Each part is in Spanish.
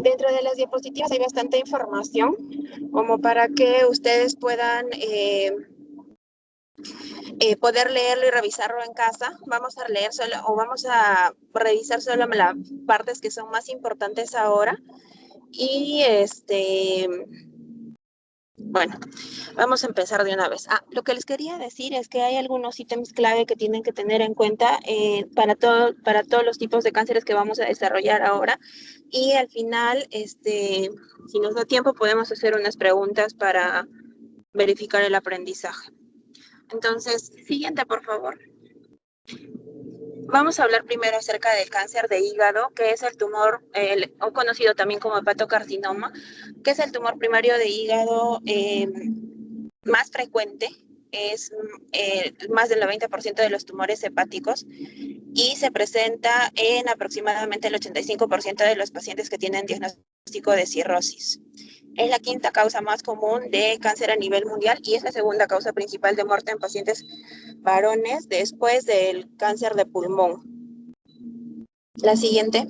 Dentro de las diapositivas hay bastante información como para que ustedes puedan poder leerlo y revisarlo en casa. Vamos a leer solo o vamos a revisar solo las partes que son más importantes ahora. Y bueno, vamos a empezar de una vez. Lo que les quería decir es que hay algunos ítems clave que tienen que tener en cuenta para todos los tipos de cánceres que vamos a desarrollar ahora. Y al final, si nos da tiempo, podemos hacer unas preguntas para verificar el aprendizaje. Entonces, siguiente, por favor. Vamos a hablar primero acerca del cáncer de hígado, que es el tumor, o conocido también como hepatocarcinoma, que es el tumor primario de hígado más frecuente, es más del 90% de los tumores hepáticos y se presenta en aproximadamente el 85% de los pacientes que tienen diagnóstico de cirrosis. Es la quinta causa más común de cáncer a nivel mundial y es la segunda causa principal de muerte en pacientes varones después del cáncer de pulmón. La siguiente.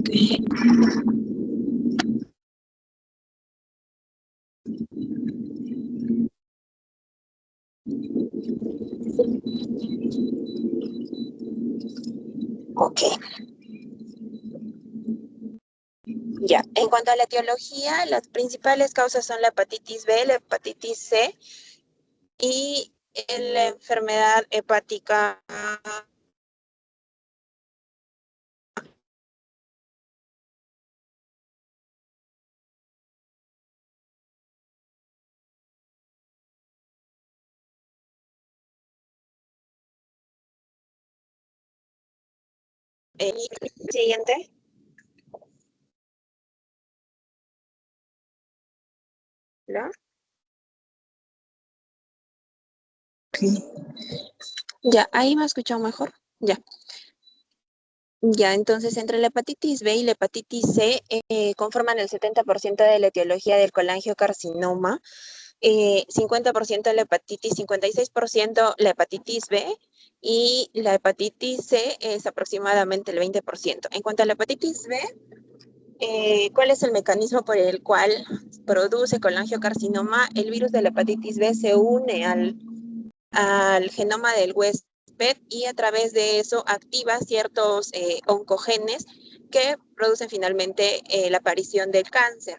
Okay. Ok. Ya, en cuanto a la etiología, las principales causas son la hepatitis B, la hepatitis C y la enfermedad hepática. Siguiente. ¿No? Okay. Ya, ahí me escuchado mejor. Ya. Ya, entonces entre la hepatitis B y la hepatitis C conforman el 70% de la etiología del colangiocarcinoma, 50% la hepatitis, 56% la hepatitis B y la hepatitis C es aproximadamente el 20%. En cuanto a la hepatitis B, ¿cuál es el mecanismo por el cual produce colangiocarcinoma? El virus de la hepatitis B se une al genoma del huésped y a través de eso activa ciertos oncogenes que producen finalmente la aparición del cáncer.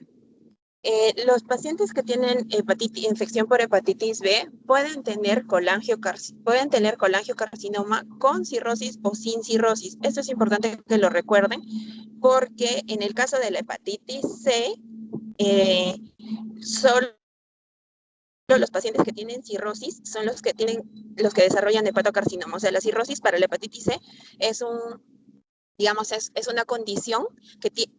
Los pacientes que tienen infección por hepatitis B pueden tener colangiocarcinoma con cirrosis o sin cirrosis. Esto es importante que lo recuerden porque en el caso de la hepatitis C, solo los pacientes que tienen cirrosis son los que desarrollan hepatocarcinoma. O sea, la cirrosis para la hepatitis C es es una condición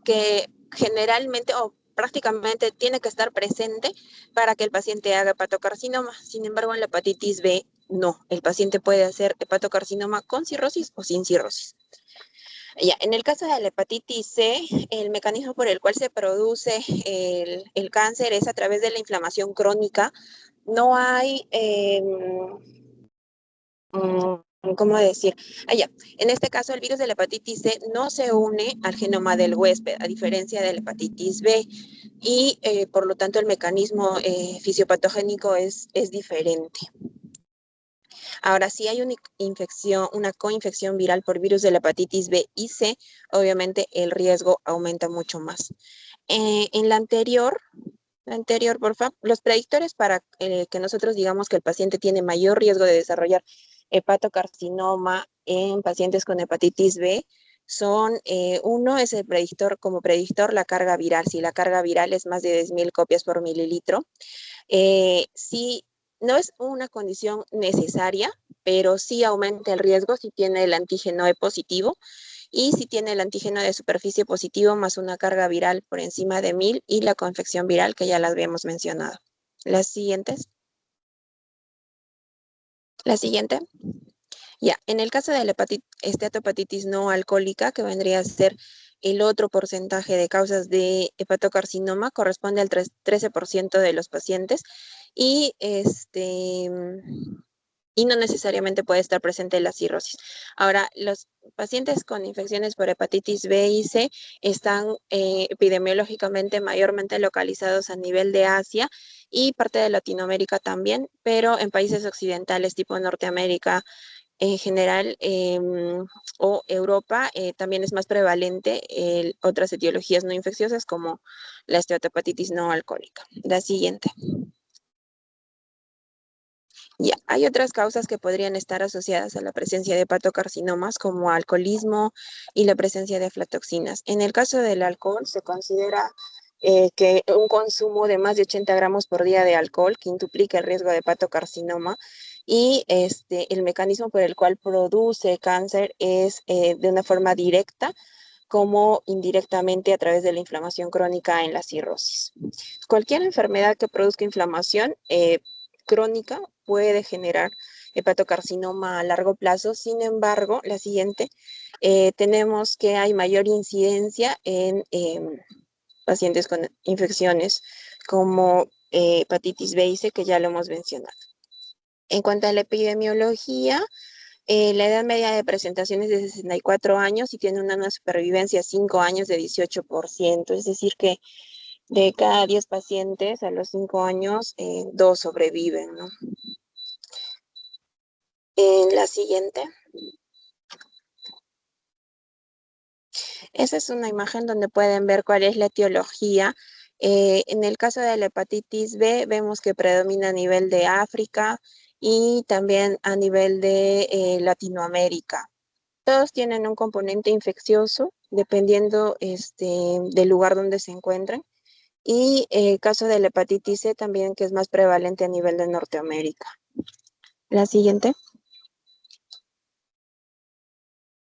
que generalmente o prácticamente tiene que estar presente para que el paciente haga hepatocarcinoma. Sin embargo, en la hepatitis B, no. El paciente puede hacer hepatocarcinoma con cirrosis o sin cirrosis. Ya, en el caso de la hepatitis C, el mecanismo por el cual se produce el cáncer es a través de la inflamación crónica. No hay, ¿cómo decir? Ya, en este caso el virus de la hepatitis C no se une al genoma del huésped, a diferencia de la hepatitis B, y por lo tanto el mecanismo fisiopatogénico es diferente. Ahora, si hay una coinfección viral por virus de la hepatitis B y C, obviamente el riesgo aumenta mucho más. En la anterior, por favor, los predictores para que nosotros digamos que el paciente tiene mayor riesgo de desarrollar hepatocarcinoma en pacientes con hepatitis B son, uno es el predictor, como predictor la carga viral. Si la carga viral es más de 10.000 copias por mililitro, si no es una condición necesaria, pero sí aumenta el riesgo si tiene el antígeno E positivo y si tiene el antígeno de superficie positivo más una carga viral por encima de 1.000 y la coinfección viral que ya las habíamos mencionado. Las siguientes. La siguiente. Ya, en el caso de la hepatitis no alcohólica, que vendría a ser el otro porcentaje de causas de hepatocarcinoma corresponde al 13% de los pacientes y y no necesariamente puede estar presente la cirrosis. Ahora, los pacientes con infecciones por hepatitis B y C están epidemiológicamente mayormente localizados a nivel de Asia y parte de Latinoamérica también, pero en países occidentales tipo Norteamérica en general o Europa también es más prevalente otras etiologías no infecciosas como la esteatohepatitis no alcohólica. La siguiente. Ya, hay otras causas que podrían estar asociadas a la presencia de hepatocarcinomas como alcoholismo y la presencia de aflatoxinas. En el caso del alcohol se considera que un consumo de más de 80 gramos por día de alcohol quintuplica el riesgo de hepatocarcinoma y el mecanismo por el cual produce cáncer es de una forma directa como indirectamente a través de la inflamación crónica en la cirrosis. Cualquier enfermedad que produzca inflamación crónica puede generar hepatocarcinoma a largo plazo. Sin embargo, la siguiente, tenemos que hay mayor incidencia en pacientes con infecciones como hepatitis B y C, que ya lo hemos mencionado. En cuanto a la epidemiología, la edad media de presentación es de 64 años y tiene una supervivencia a 5 años de 18%, es decir que de cada 10 pacientes a los 5 años, 2 sobreviven, ¿no? En la siguiente. Esa es una imagen donde pueden ver cuál es la etiología. En el caso de la hepatitis B, vemos que predomina a nivel de África y también a nivel de Latinoamérica. Todos tienen un componente infeccioso, dependiendo del lugar donde se encuentren. Y el caso de la hepatitis C también, que es más prevalente a nivel de Norteamérica. La siguiente.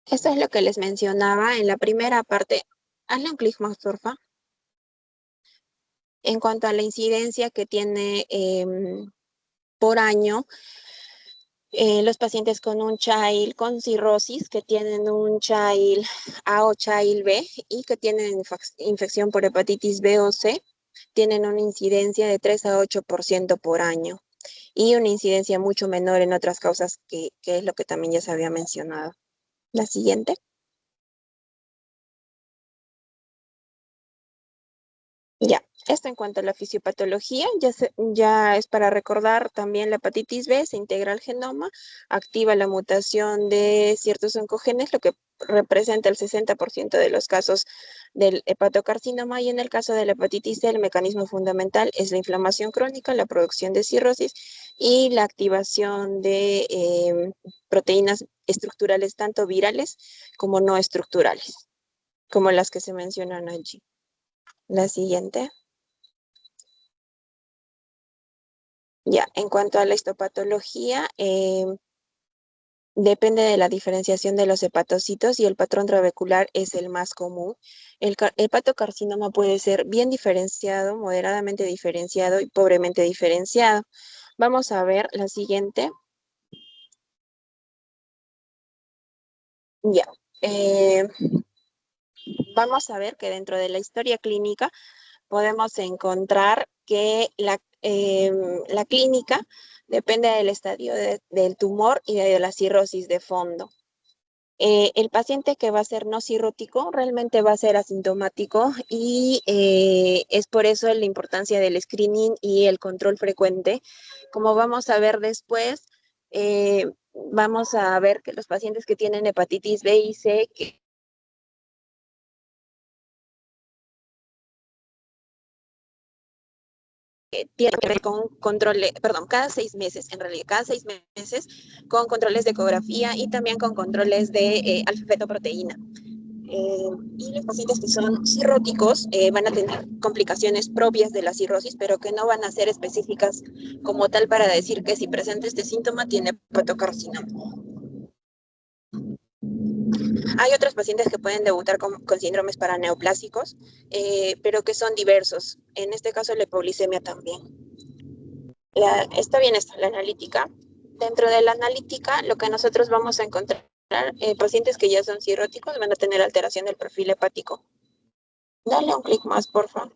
Esto es lo que les mencionaba en la primera parte. Hazle un clic más, porfa. En cuanto a la incidencia que tiene por año, los pacientes con un child con cirrosis, que tienen un child A o child B y que tienen infección por hepatitis B o C, tienen una incidencia de 3 a 8% por año y una incidencia mucho menor en otras causas que es lo que también ya se había mencionado. La siguiente. Ya, esto en cuanto a la fisiopatología, ya es para recordar también la hepatitis B, se integra al genoma, activa la mutación de ciertos oncogenes, lo que representa el 60% de los casos del hepatocarcinoma, y en el caso de la hepatitis C, el mecanismo fundamental es la inflamación crónica, la producción de cirrosis y la activación de proteínas estructurales, tanto virales como no estructurales, como las que se mencionan allí. La siguiente. Ya, en cuanto a la histopatología, depende de la diferenciación de los hepatocitos y el patrón trabecular es el más común. El hepatocarcinoma puede ser bien diferenciado, moderadamente diferenciado y pobremente diferenciado. Vamos a ver la siguiente. Ya. Vamos a ver que dentro de la historia clínica podemos encontrar que la clínica depende del estadio del tumor y de la cirrosis de fondo. El paciente que va a ser no cirrótico realmente va a ser asintomático y es por eso la importancia del screening y el control frecuente. Como vamos a ver después, vamos a ver que los pacientes que tienen hepatitis B y C, que tiene que ver con controles, perdón, cada 6 meses, en realidad, cada 6 meses con controles de ecografía y también con controles de alfa-fetoproteína. Y los pacientes que son cirróticos van a tener complicaciones propias de la cirrosis, pero que no van a ser específicas como tal para decir que si presenta este síntoma tiene hepatocarcinoma. Hay otros pacientes que pueden debutar con síndromes paraneoplásicos, pero que son diversos. En este caso, la hipoglicemia también. Está bien la analítica. Dentro de la analítica, lo que nosotros vamos a encontrar pacientes que ya son cirróticos van a tener alteración del perfil hepático. Dale un clic más, por favor.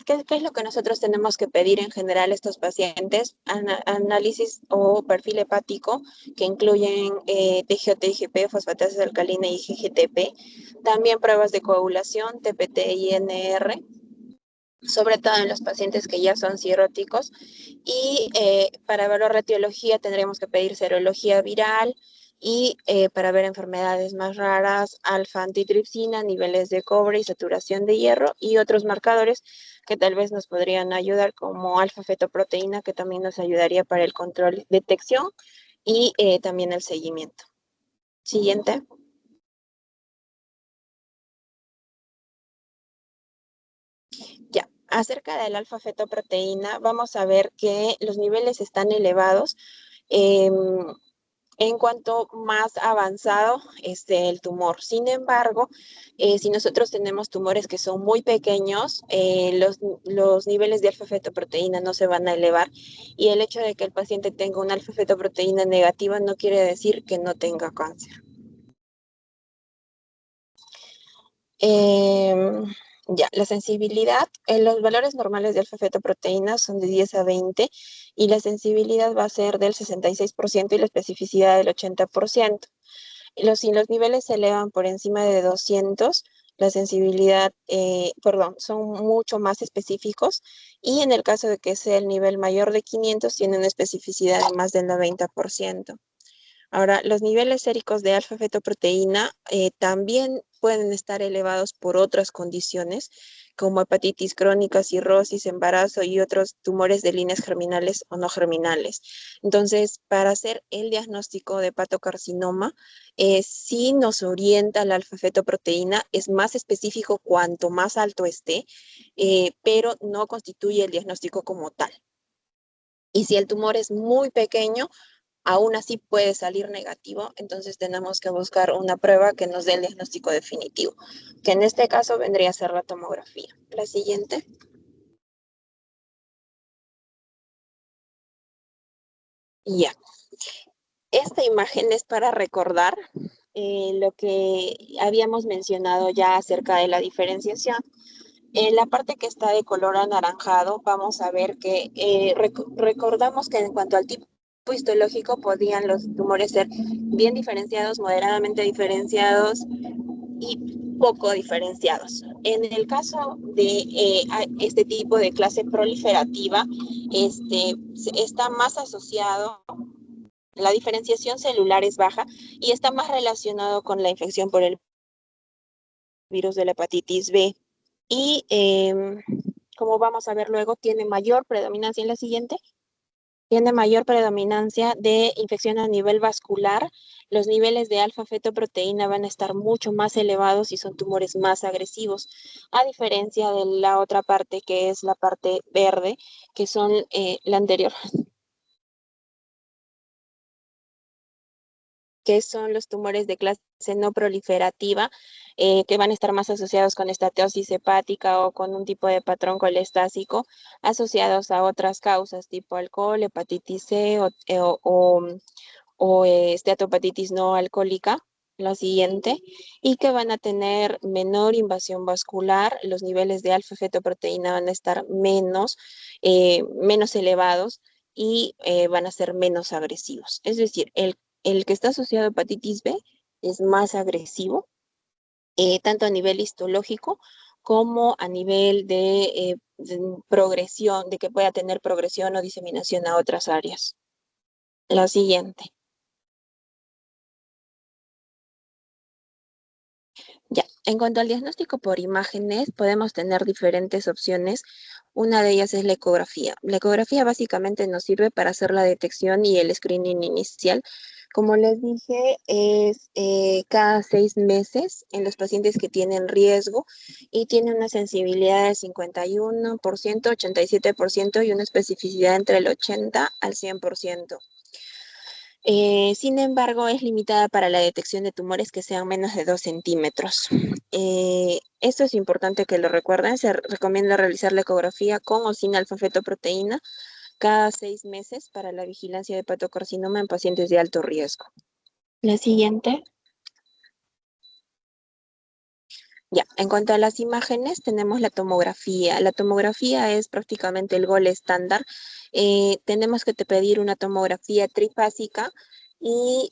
¿Qué es lo que nosotros tenemos que pedir en general a estos pacientes? Análisis o perfil hepático que incluyen TGO, TGP, fosfatasa alcalina y GGTP. También pruebas de coagulación, TPT y NR, sobre todo en los pacientes que ya son cirróticos. Y para evaluar radiología tendremos que pedir serología viral y para ver enfermedades más raras, alfa-antitripsina, niveles de cobre y saturación de hierro y otros marcadores que tal vez nos podrían ayudar como alfa-fetoproteína, que también nos ayudaría para el control, detección y también el seguimiento. Siguiente. Ya, acerca del alfa-fetoproteína, vamos a ver que los niveles están elevados. em, en cuanto más avanzado esté el tumor. Sin embargo, si nosotros tenemos tumores que son muy pequeños, los niveles de alfa-fetoproteína no se van a elevar y el hecho de que el paciente tenga una alfa-fetoproteína negativa no quiere decir que no tenga cáncer. Em, ya, la sensibilidad, los valores normales de alfa-fetoproteína son de 10 a 20 y la sensibilidad va a ser del 66% y la especificidad del 80%. Si los niveles se elevan por encima de 200, la sensibilidad, perdón, son mucho más específicos y en el caso de que sea el nivel mayor de 500, tiene una especificidad de más del 90%. Ahora, los niveles séricos de alfa-fetoproteína también pueden estar elevados por otras condiciones, como hepatitis crónica, cirrosis, embarazo y otros tumores de líneas germinales o no germinales. Entonces, para hacer el diagnóstico de hepatocarcinoma, sí nos orienta la alfa-fetoproteína, es más específico cuanto más alto esté, pero no constituye el diagnóstico como tal. Y si el tumor es muy pequeño, aún así puede salir negativo, entonces tenemos que buscar una prueba que nos dé el diagnóstico definitivo, que en este caso vendría a ser la tomografía. La siguiente. Ya. Esta imagen es para recordar lo que habíamos mencionado ya acerca de la diferenciación. En la parte que está de color anaranjado, vamos a ver que recordamos que en cuanto al tipo histológico podían los tumores ser bien diferenciados, moderadamente diferenciados y poco diferenciados. En el caso de este tipo de clase proliferativa, está más asociado, la diferenciación celular es baja y está más relacionado con la infección por el virus de la hepatitis B. Y como vamos a ver luego, tiene mayor predominancia en la siguiente. Tiene mayor predominancia de infección a nivel vascular. Los niveles de alfa-fetoproteína van a estar mucho más elevados y son tumores más agresivos, a diferencia de la otra parte que es la parte verde, que son la anterior, que son los tumores de clase no proliferativa, que van a estar más asociados con esteatosis hepática o con un tipo de patrón colestásico, asociados a otras causas tipo alcohol, hepatitis C o esteatopatitis no alcohólica, la siguiente, y que van a tener menor invasión vascular, los niveles de alfa-fetoproteína van a estar menos elevados y van a ser menos agresivos. Es decir, el que está asociado a hepatitis B es más agresivo, tanto a nivel histológico como a nivel de progresión, de que pueda tener progresión o diseminación a otras áreas. La siguiente. Ya, en cuanto al diagnóstico por imágenes, podemos tener diferentes opciones. Una de ellas es la ecografía. La ecografía básicamente nos sirve para hacer la detección y el screening inicial. Como les dije, es cada 6 meses en los pacientes que tienen riesgo y tiene una sensibilidad del 51%, 87% y una especificidad entre el 80 al 100%. Sin embargo, es limitada para la detección de tumores que sean menos de 2 centímetros. Esto es importante que lo recuerden. Se recomienda realizar la ecografía con o sin alfa-fetoproteína. cada 6 meses para la vigilancia de hepatocarcinoma en pacientes de alto riesgo. La siguiente. Ya, en cuanto a las imágenes, tenemos la tomografía. La tomografía es prácticamente el gol estándar. Tenemos que pedir una tomografía trifásica y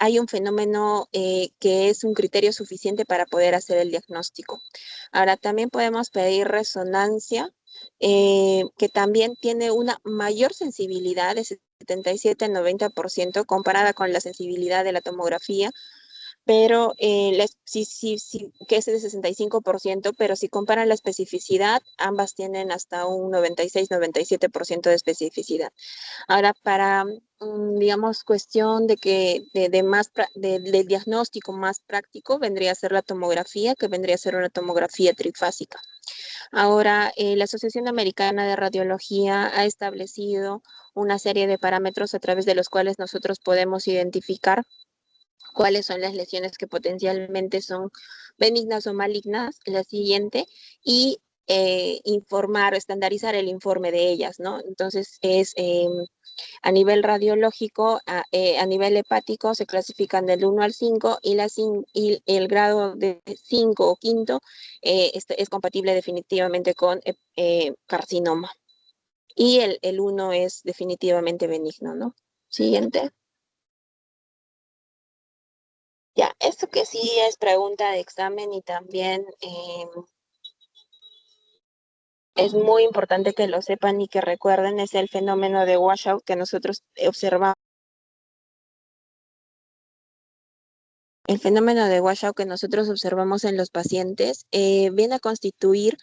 hay un fenómeno que es un criterio suficiente para poder hacer el diagnóstico. Ahora, también podemos pedir resonancia, que también tiene una mayor sensibilidad de 77 al 90% comparada con la sensibilidad de la tomografía, pero sí, que es de 65%, pero si comparan la especificidad, ambas tienen hasta un 96-97% de especificidad. Ahora, para, digamos, cuestión de que de diagnóstico más práctico, vendría a ser la tomografía, que vendría a ser una tomografía trifásica. Ahora, la Asociación Americana de Radiología ha establecido una serie de parámetros a través de los cuales nosotros podemos identificar cuáles son las lesiones que potencialmente son benignas o malignas, la siguiente, y informar o estandarizar el informe de ellas, ¿no? Entonces, a nivel radiológico, a nivel hepático, se clasifican del 1 al 5 y el grado de 5 o quinto es compatible definitivamente con carcinoma. Y el 1 es definitivamente benigno, ¿no? Siguiente. Ya, esto que sí es pregunta de examen y también es muy importante que lo sepan y que recuerden, es el fenómeno de washout que nosotros observamos. El fenómeno de washout que nosotros observamos en los pacientes viene a constituir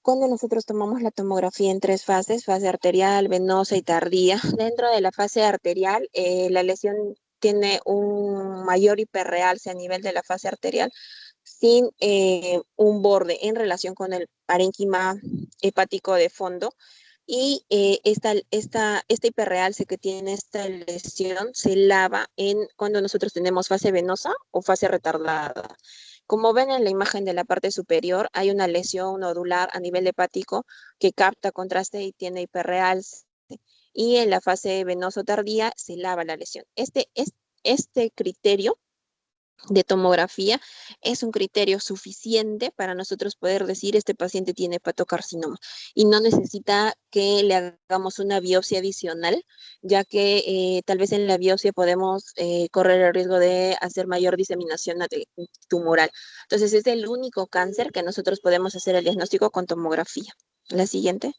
cuando nosotros tomamos la tomografía en 3 fases, fase arterial, venosa y tardía. Dentro de la fase arterial, la lesión tiene un mayor hiperrealce a nivel de la fase arterial, sin un borde en relación con el parénquima hepático de fondo. Y esta hiperrealce que tiene esta lesión se lava cuando nosotros tenemos fase venosa o fase retardada. Como ven en la imagen de la parte superior, hay una lesión nodular a nivel hepático que capta contraste y tiene hiperrealce. Y en la fase venoso tardía se lava la lesión. Este criterio de tomografía es un criterio suficiente para nosotros poder decir este paciente tiene hepatocarcinoma y no necesita que le hagamos una biopsia adicional, ya que tal vez en la biopsia podemos correr el riesgo de hacer mayor diseminación tumoral. Entonces es el único cáncer que nosotros podemos hacer el diagnóstico con tomografía. La siguiente.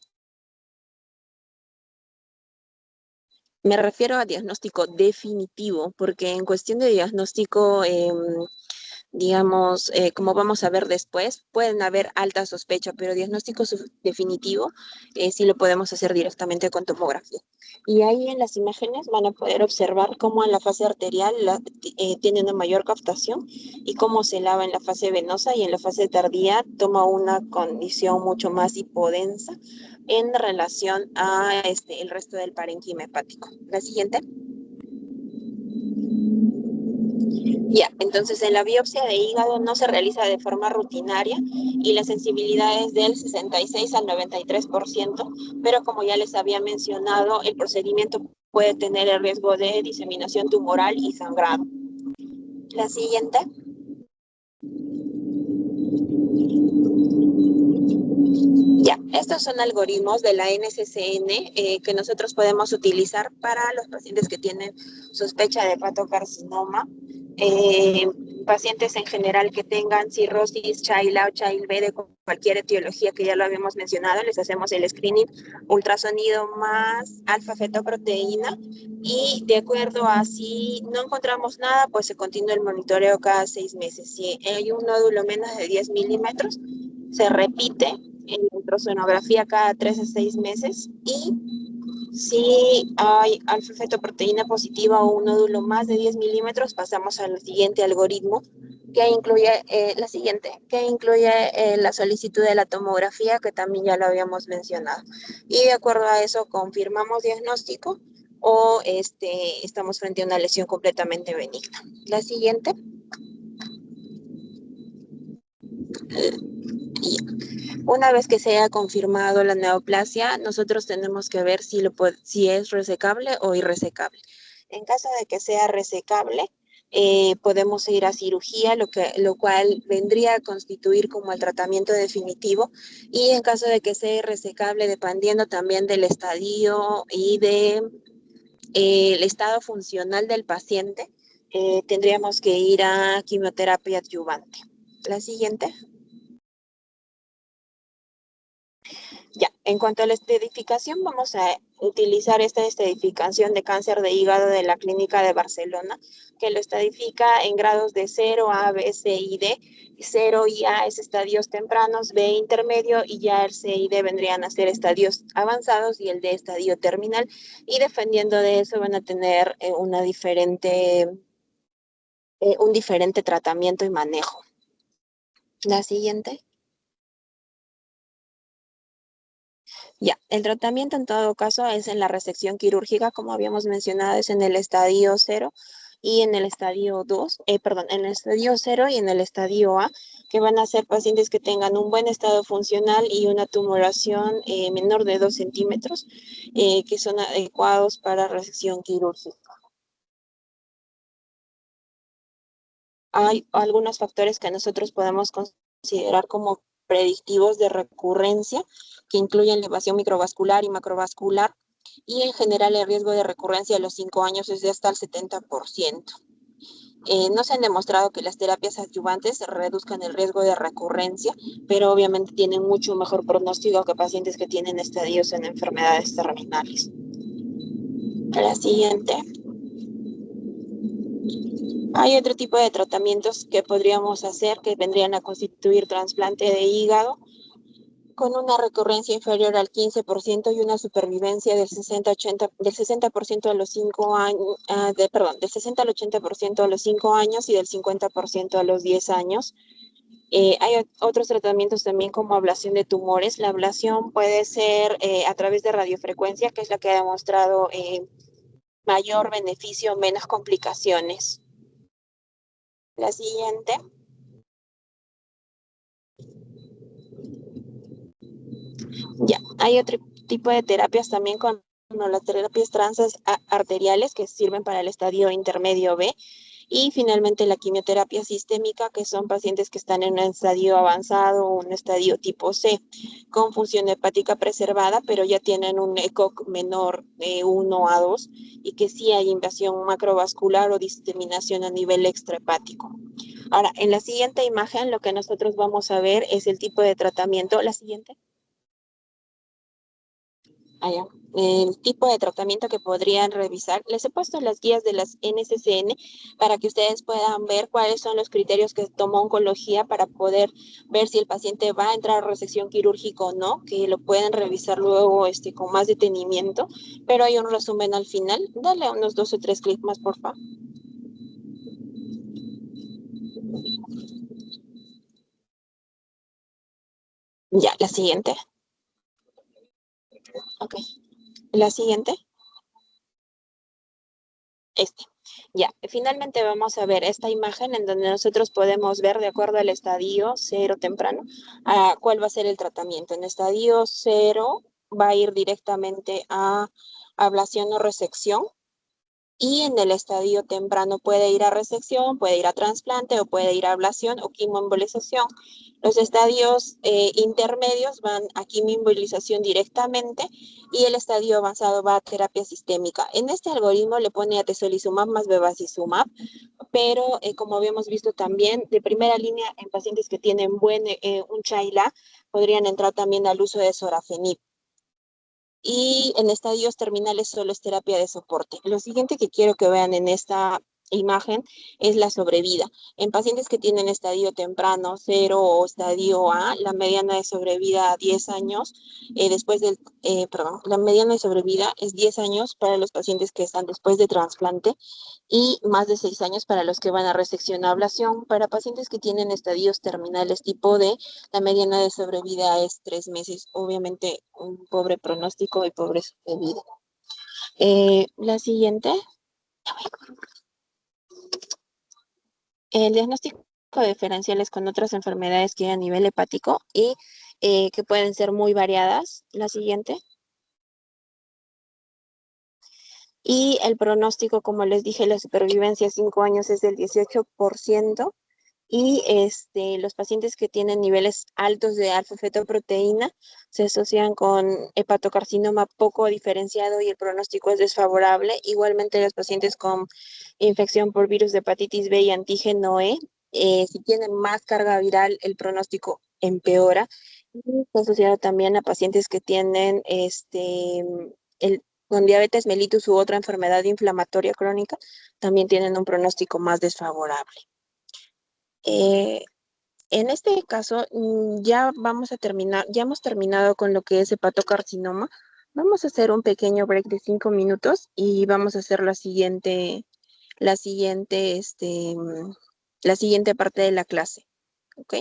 Me refiero a diagnóstico definitivo, porque en cuestión de diagnóstico digamos, como vamos a ver después, pueden haber alta sospecha, pero diagnóstico definitivo sí lo podemos hacer directamente con tomografía. Y ahí en las imágenes van a poder observar cómo en la fase arterial tiene una mayor captación y cómo se lava en la fase venosa, y en la fase tardía toma una condición mucho más hipodensa en relación a el resto del parénquima hepático. La siguiente. Ya, entonces en la biopsia de hígado no se realiza de forma rutinaria y la sensibilidad es del 66 al 93%, pero como ya les había mencionado, el procedimiento puede tener el riesgo de diseminación tumoral y sangrado. La siguiente. Ya, estos son algoritmos de la NCCN que nosotros podemos utilizar para los pacientes que tienen sospecha de hepatocarcinoma, pacientes en general que tengan cirrosis, Child-A o Child-B de cualquier etiología que ya lo habíamos mencionado, les hacemos el screening, ultrasonido más alfa-fetoproteína, y de acuerdo a si no encontramos nada, pues se continúa el monitoreo cada 6 meses. Si hay un nódulo menos de 10 milímetros, se repite en ultrasonografía cada 3 a 6 meses, y si hay alfa-fetoproteína positiva o un nódulo más de 10 milímetros, pasamos al siguiente algoritmo que incluye la solicitud de la tomografía, que también ya lo habíamos mencionado. Y de acuerdo a eso confirmamos diagnóstico o estamos frente a una lesión completamente benigna. La siguiente. Y una vez que se haya confirmado la neoplasia, nosotros tenemos que ver si es resecable o irresecable. En caso de que sea resecable, podemos ir a cirugía, lo cual vendría a constituir como el tratamiento definitivo. Y en caso de que sea irresecable, dependiendo también del estadio y del estado funcional del paciente, tendríamos que ir a quimioterapia adyuvante. La siguiente. Ya, en cuanto a la estadificación, vamos a utilizar esta estadificación de cáncer de hígado de la Clínica de Barcelona, que lo estadifica en grados de 0, A, B, C y D. 0 y A es estadios tempranos, B intermedio y ya el C y D vendrían a ser estadios avanzados y el D estadio terminal. Y dependiendo de eso van a tener un diferente tratamiento y manejo. La siguiente. Ya, el tratamiento en todo caso es en la resección quirúrgica, como habíamos mencionado, es en el estadio 0 y en el estadio 2, perdón, en el estadio 0 y en el estadio A, que van a ser pacientes que tengan un buen estado funcional y una tumoración menor de 2 centímetros, que son adecuados para resección quirúrgica. Hay algunos factores que nosotros podemos considerar como predictivos de recurrencia, que incluyen elevación microvascular y macrovascular, y en general el riesgo de recurrencia a los 5 años es de hasta el 70%. No se han demostrado que las terapias adyuvantes reduzcan el riesgo de recurrencia, pero obviamente tienen mucho mejor pronóstico que pacientes que tienen estadios en enfermedades terminales. La siguiente. Hay otro tipo de tratamientos que podríamos hacer que vendrían a constituir trasplante de hígado con una recurrencia inferior al 15% y una supervivencia del 60% a los 5 años, del 60 al 80% a los 5 años y del 50% a los 10 años. Hay otros tratamientos también como ablación de tumores. La ablación puede ser a través de radiofrecuencia, que es la que ha demostrado mayor beneficio, menos complicaciones. La siguiente. Ya, hay otro tipo de terapias también con las terapias transarteriales que sirven para el estadio intermedio B y finalmente la quimioterapia sistémica, que son pacientes que están en un estadio avanzado o un estadio tipo C con función hepática preservada, pero ya tienen un ECOG menor de 1 a 2 y que sí hay invasión macrovascular o diseminación a nivel extrahepático. Ahora, en la siguiente imagen lo que nosotros vamos a ver es el tipo de tratamiento. La siguiente. Allá. El tipo de tratamiento que podrían revisar. Les he puesto las guías de las NCCN para que ustedes puedan ver cuáles son los criterios que toma oncología para poder ver si el paciente va a entrar a resección quirúrgica o no, que lo pueden revisar luego con más detenimiento, pero hay un resumen al final. Dale unos 2 o 3 clics más, por favor. Ya, la siguiente. Ok. La siguiente. Ya, finalmente vamos a ver esta imagen en donde nosotros podemos ver de acuerdo al estadio 0 temprano cuál va a ser el tratamiento. En estadio 0 va a ir directamente a ablación o resección. Y en el estadio temprano puede ir a resección, puede ir a trasplante o puede ir a ablación o quimioembolización. Los estadios intermedios van a quimioembolización directamente y el estadio avanzado va a terapia sistémica. En este algoritmo le pone atezolizumab más bevacizumab, pero como habíamos visto también, de primera línea en pacientes que tienen un CHAILA, podrían entrar también al uso de sorafenib. Y en estadios terminales solo es terapia de soporte. Lo siguiente que quiero que vean en esta imagen es la sobrevida. En pacientes que tienen estadio temprano, 0 o estadio A, la mediana de sobrevida a 10 años, la mediana de sobrevida es 10 años para los pacientes que están después de trasplante y más de 6 años para los que van a resección a ablación. Para pacientes que tienen estadios terminales tipo D, la mediana de sobrevida es 3 meses. Obviamente, un pobre pronóstico y pobre sobrevida. La siguiente. El diagnóstico diferenciales con otras enfermedades que hay a nivel hepático y que pueden ser muy variadas. La siguiente. Y el pronóstico, como les dije, la supervivencia a 5 años es del 18%. Y los pacientes que tienen niveles altos de alfa-fetoproteína se asocian con hepatocarcinoma poco diferenciado y el pronóstico es desfavorable. Igualmente, los pacientes con infección por virus de hepatitis B y antígeno E, si tienen más carga viral, el pronóstico empeora. Y está asociado también a pacientes que tienen con diabetes mellitus u otra enfermedad inflamatoria crónica, también tienen un pronóstico más desfavorable. Eh, en este caso, ya vamos a terminar, ya hemos terminado con lo que es hepatocarcinoma. Vamos a hacer un pequeño break de 5 minutos y vamos a hacer la siguiente, la siguiente parte de la clase. ¿Ok?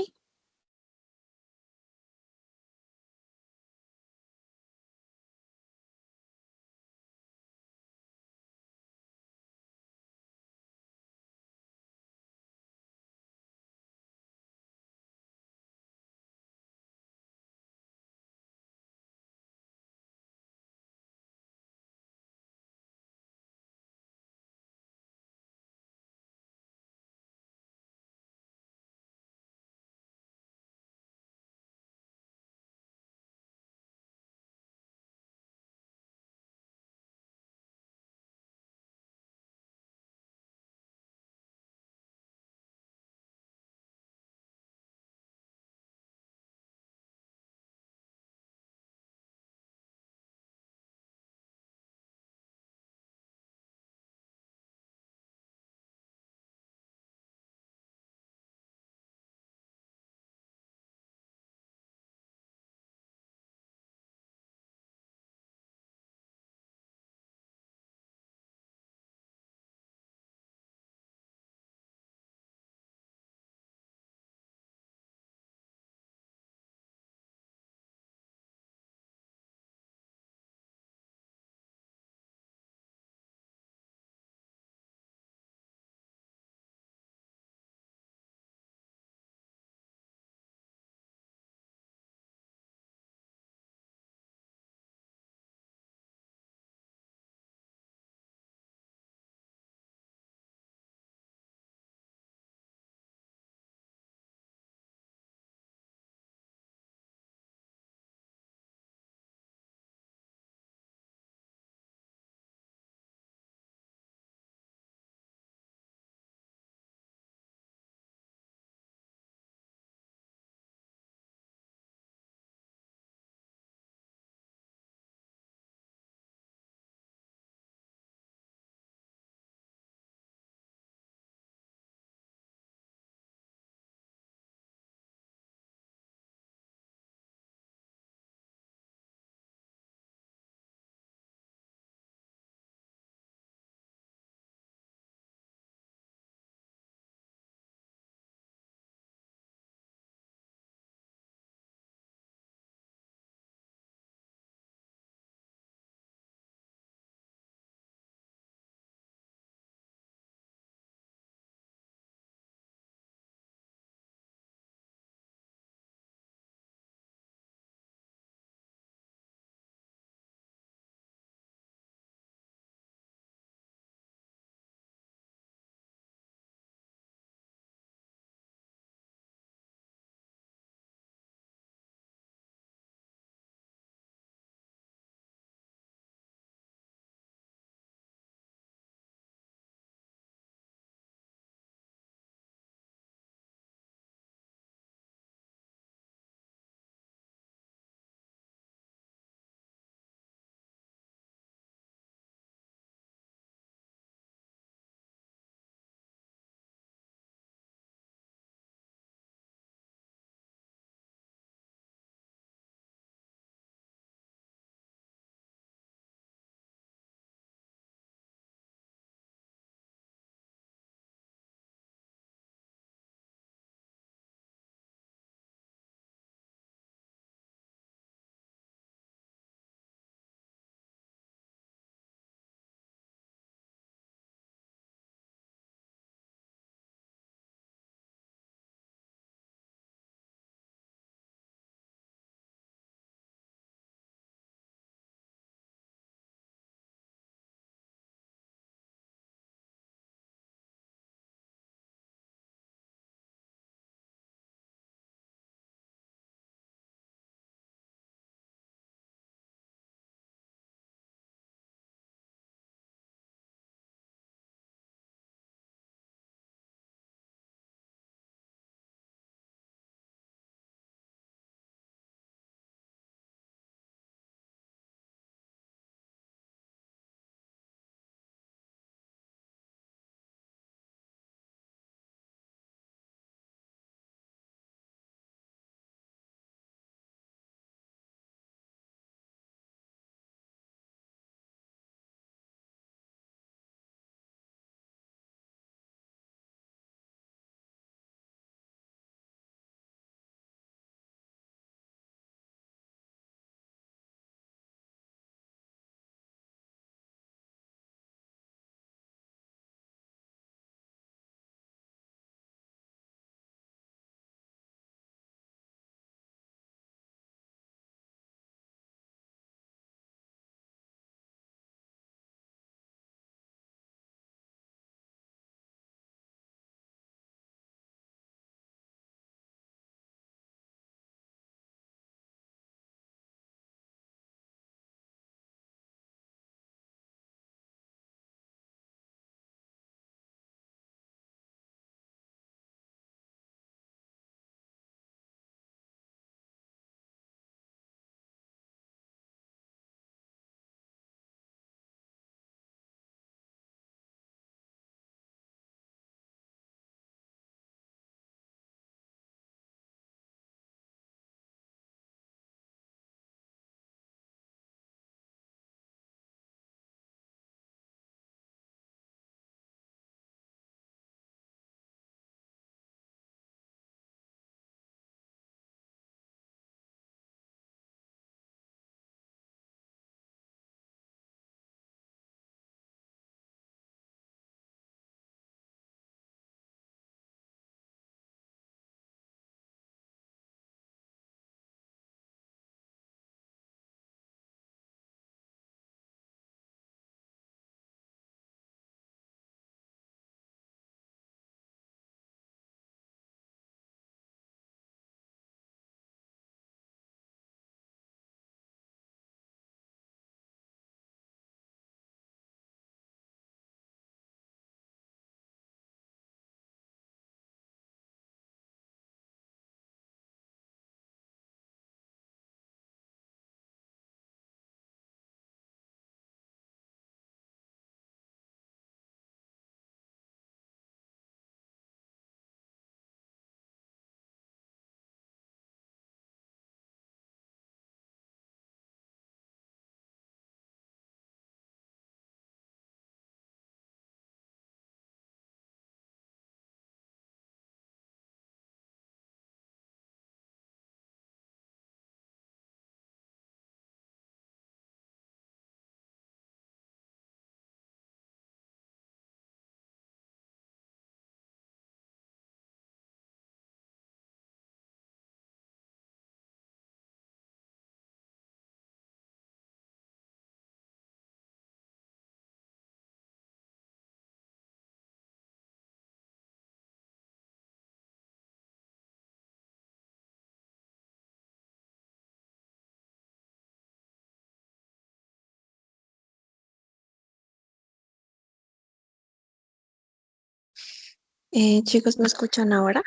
Chicos, ¿me escuchan ahora?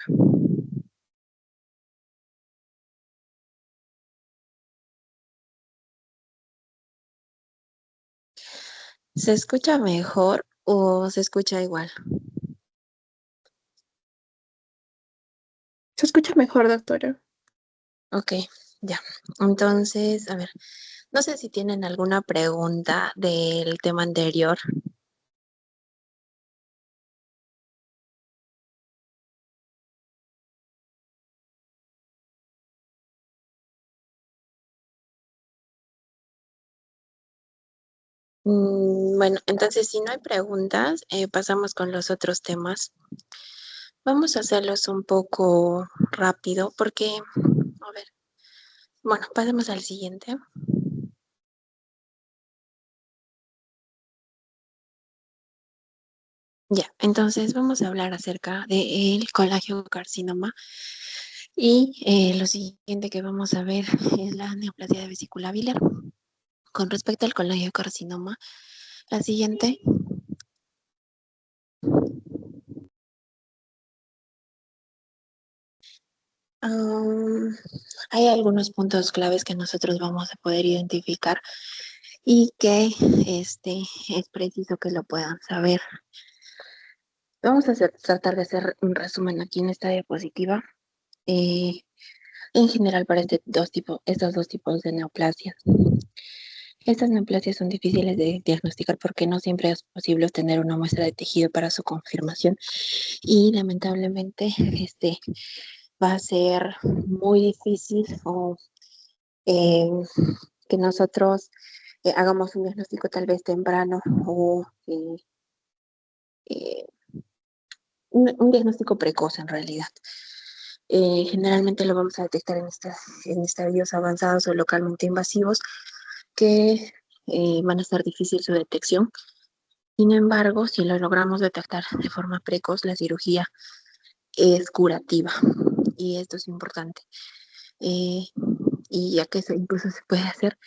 ¿Se escucha mejor o se escucha igual? Se escucha mejor, doctora. Ok, ya. Entonces, a ver, no sé si tienen alguna pregunta del tema anterior. Bueno, entonces si no hay preguntas, pasamos con los otros temas. Vamos a hacerlos un poco rápido porque, a ver, bueno, pasemos al siguiente. Ya, entonces vamos a hablar acerca del colangiocarcinoma y lo siguiente que vamos a ver es la neoplasia de vesícula biliar. Con respecto al colangiocarcinoma, la siguiente, am, hay algunos puntos claves que nosotros vamos a poder identificar y que es preciso que lo puedan saber. Vamos a tratar de hacer un resumen aquí en esta diapositiva. eh, en general para estos dos tipos de neoplasias. Estas neoplasias son difíciles de diagnosticar porque no siempre es posible obtener una muestra de tejido para su confirmación y lamentablemente va a ser muy difícil eh, que nosotros hagamos un diagnóstico tal vez temprano o eh, un diagnóstico precoz en realidad. Generalmente lo vamos a detectar en estadios avanzados o localmente invasivos que van a ser difícil su detección. Sin embargo, si lo logramos detectar de forma precoz, la cirugía es curativa y esto es importante. Eh, y ya que incluso se puede hacer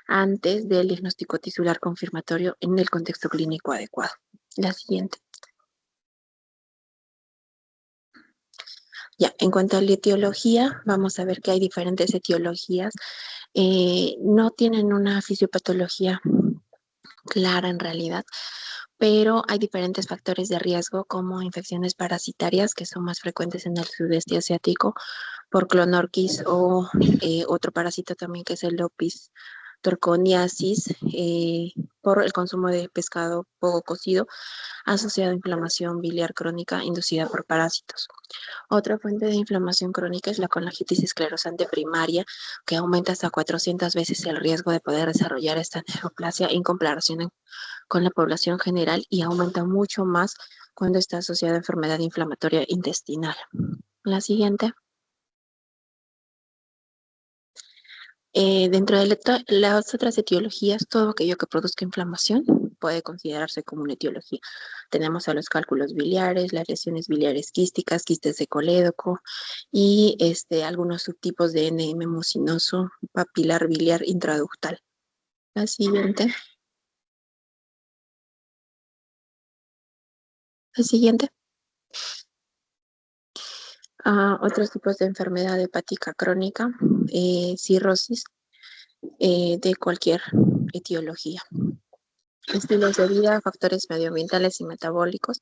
antes del diagnóstico tisular confirmatorio en el contexto clínico adecuado. La siguiente. Ya, en cuanto a la etiología, vamos a ver que hay diferentes etiologías. No tienen una fisiopatología clara en realidad, pero hay diferentes factores de riesgo como infecciones parasitarias que son más frecuentes en el sudeste asiático por clonorquis o otro parásito también que es el Lopis torconiasis por el consumo de pescado poco cocido asociado a inflamación biliar crónica inducida por parásitos. Otra fuente de inflamación crónica es la colangitis esclerosante primaria, que aumenta hasta 400 veces el riesgo de poder desarrollar esta neoplasia en comparación con la población general y aumenta mucho más cuando está asociada a enfermedad inflamatoria intestinal. La siguiente. Dentro de las otras etiologías, todo aquello que produzca inflamación puede considerarse como una etiología. Tenemos a los cálculos biliares, las lesiones biliares quísticas, quistes de colédoco y algunos subtipos de NM mucinoso papilar biliar intraductal. La siguiente. La siguiente. Otros tipos de enfermedad hepática crónica, cirrosis de cualquier etiología. Estilos de vida, factores medioambientales y metabólicos,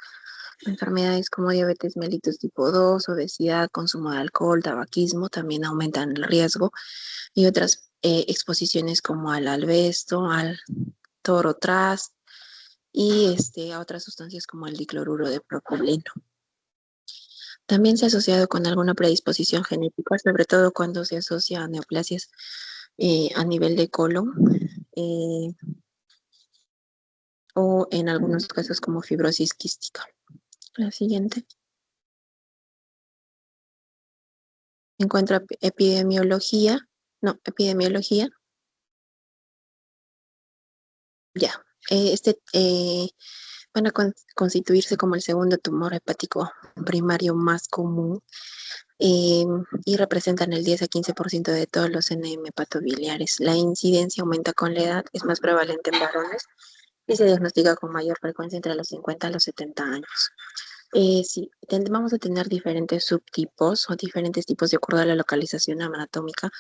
enfermedades como diabetes mellitus tipo 2, obesidad, consumo de alcohol, tabaquismo también aumentan el riesgo y otras exposiciones como al albesto, al torotras y a otras sustancias como el dicloruro de propileno. También se ha asociado con alguna predisposición genética, sobre todo cuando se asocia a neoplasias a nivel de colon eh, o en algunos casos como fibrosis quística. La siguiente. Encuentro epidemiología, no, epidemiología, ya. Van a constituirse como el segundo tumor hepático primario más común eh, y representan el 10 a 15% de todos los NM hepatobiliares. La incidencia aumenta con la edad, es más prevalente en varones y se diagnostica con mayor frecuencia entre los 50 a los 70 años. Sí, vamos a tener diferentes subtipos o diferentes tipos de acuerdo a la localización anatómica.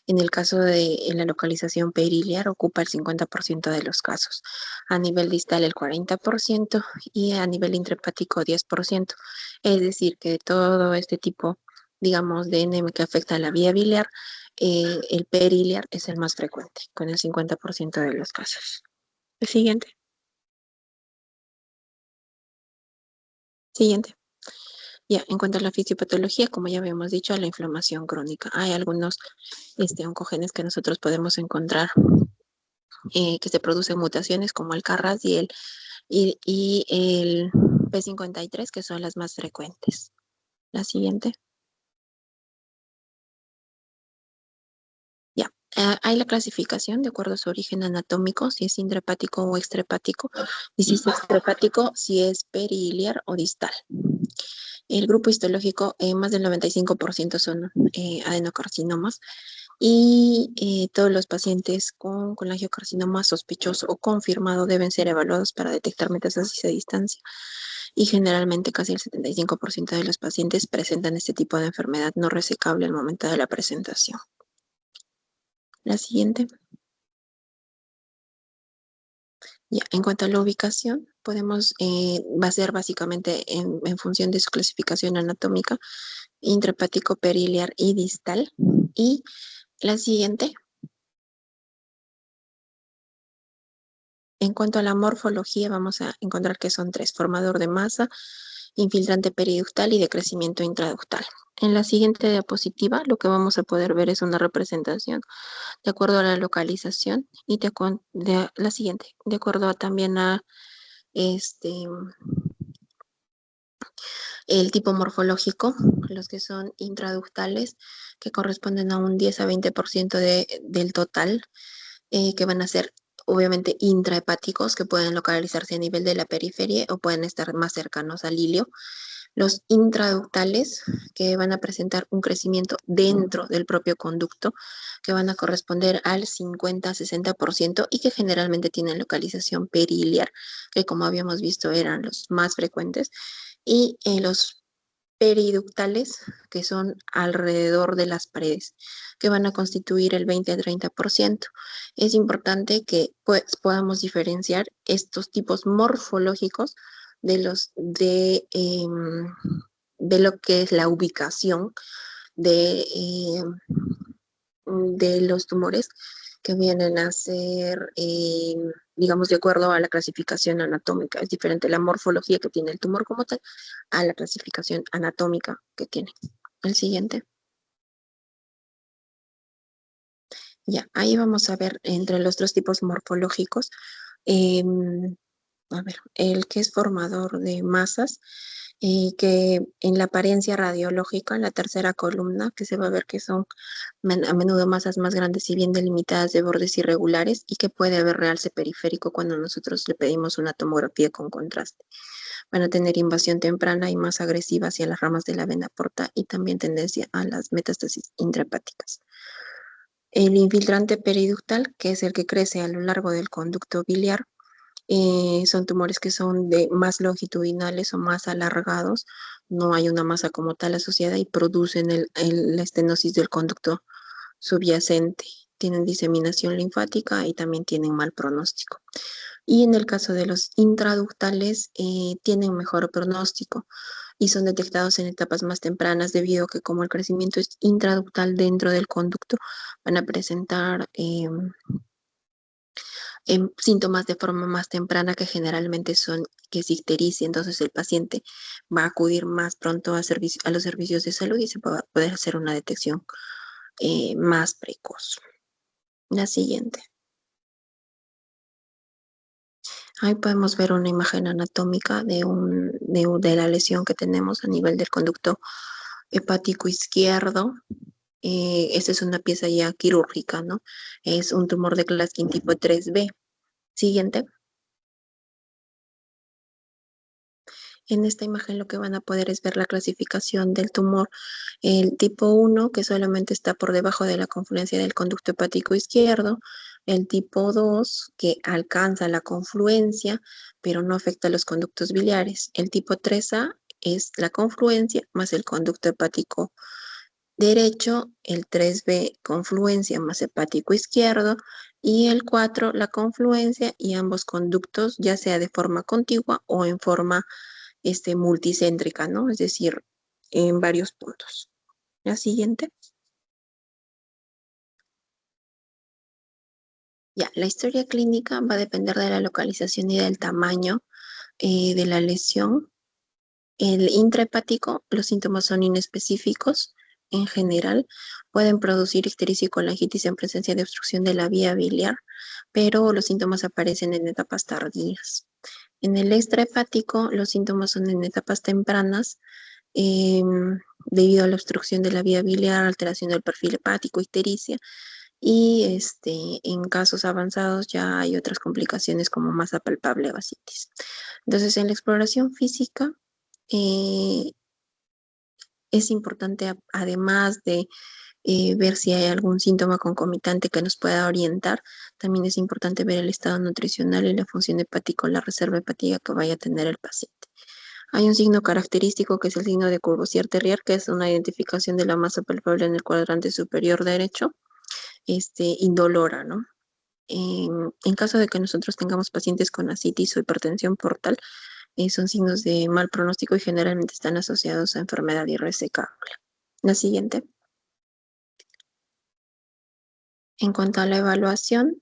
En el caso de la localización periliar ocupa el 50% de los casos, a nivel distal el 40% y a nivel intrahepático 10%. Es decir, que de todo este tipo, digamos, de enema que afecta a la vía biliar, el periliar es el más frecuente, con el 50% de los casos. El siguiente. Siguiente. Ya, en cuanto a la fisiopatología, como ya habíamos dicho, la inflamación crónica. Hay algunos oncogenes que nosotros podemos encontrar que se producen mutaciones como el KRAS y el P53, que son las más frecuentes. La siguiente. Ya, hay la clasificación de acuerdo a su origen anatómico, si es intrahepático o extrahepático, y si es extrahepático, si es periliar o distal. El grupo histológico, más del 95% son adenocarcinomas y todos los pacientes con colangiocarcinoma sospechoso o confirmado deben ser evaluados para detectar metástasis a distancia. Y generalmente casi el 75% de los pacientes presentan este tipo de enfermedad no resecable al momento de la presentación. La siguiente. Ya, en cuanto a la ubicación, va a ser básicamente en función de su clasificación anatómica, intrahepático, periliar y distal. Y la siguiente, en cuanto a la morfología, vamos a encontrar que son tres: formador de masa, infiltrante periductal y de crecimiento intraductal. En la siguiente diapositiva, lo que vamos a poder ver es una representación de acuerdo a la localización y la siguiente, de acuerdo también a este el tipo morfológico, los que son intraductales, que corresponden a un 10 a 20% del total, que van a ser obviamente intrahepáticos, que pueden localizarse a nivel de la periferia o pueden estar más cercanos al ilio. Los intraductales, que van a presentar un crecimiento dentro del propio conducto, que van a corresponder al 50-60% y que generalmente tienen localización periliar, que como habíamos visto eran los más frecuentes, y los periductales, que son alrededor de las paredes, que van a constituir el 20 a 30%. Es importante que pues, podamos diferenciar estos tipos morfológicos de lo que es la ubicación de los tumores que vienen a ser, digamos, de acuerdo a la clasificación anatómica. Es diferente la morfología que tiene el tumor como tal a la clasificación anatómica que tiene. El siguiente. Ya, ahí vamos a ver entre los dos tipos morfológicos. eh, a ver, el que es formador de masas, que en la apariencia radiológica, en la tercera columna, que se va a ver que son a menudo masas más grandes y bien delimitadas de bordes irregulares y que puede haber realce periférico cuando nosotros le pedimos una tomografía con contraste. Van a tener invasión temprana y más agresiva hacia las ramas de la vena porta y también tendencia a las metástasis intrahepáticas. El infiltrante periductal, que es el que crece a lo largo del conducto biliar, son tumores que son de más longitudinales o más alargados, no hay una masa como tal asociada y producen la estenosis del conducto subyacente. Tienen diseminación linfática y también tienen mal pronóstico. Y en el caso de los intraductales, tienen mejor pronóstico y son detectados en etapas más tempranas debido a que como el crecimiento es intraductal dentro del conducto, van a presentar síntomas de forma más temprana que generalmente son que es ictericia. Entonces el paciente va a acudir más pronto a los servicios de salud y se va a poder hacer una detección más precoz. La siguiente. Ahí podemos ver una imagen anatómica de la lesión que tenemos a nivel del conducto hepático izquierdo. Esta es una pieza ya quirúrgica, ¿no? Es un tumor de Klatskin tipo 3B. Siguiente. En esta imagen lo que van a poder es ver la clasificación del tumor. El tipo 1, que solamente está por debajo de la confluencia del conducto hepático izquierdo. El tipo 2, que alcanza la confluencia, pero no afecta los conductos biliares. El tipo 3A es la confluencia más el conducto hepático derecho, el 3B confluencia más hepático izquierdo y el 4 la confluencia y ambos conductos ya sea de forma contigua o en forma multicéntrica, ¿no? Es decir, en varios puntos. La siguiente. Ya, la historia clínica va a depender de la localización y del tamaño de la lesión. El intrahepático, los síntomas son inespecíficos en general, pueden producir ictericia y colangitis en presencia de obstrucción de la vía biliar, pero los síntomas aparecen en etapas tardías. En el extrahepático, los síntomas son en etapas tempranas, debido a la obstrucción de la vía biliar, alteración del perfil hepático, ictericia, y en casos avanzados ya hay otras complicaciones como masa palpable, vasititis. Entonces, en la exploración física, eh, es importante, además de ver si hay algún síntoma concomitante que nos pueda orientar, también es importante ver el estado nutricional y la función hepática o la reserva hepática que vaya a tener el paciente. Hay un signo característico que es el signo de Courvoisier-Terrier, que es una identificación de la masa palpable en el cuadrante superior derecho, indolora, ¿no? En caso de que nosotros tengamos pacientes con ascitis o hipertensión portal, son signos de mal pronóstico y generalmente están asociados a enfermedad irresecable. La siguiente. En cuanto a la evaluación,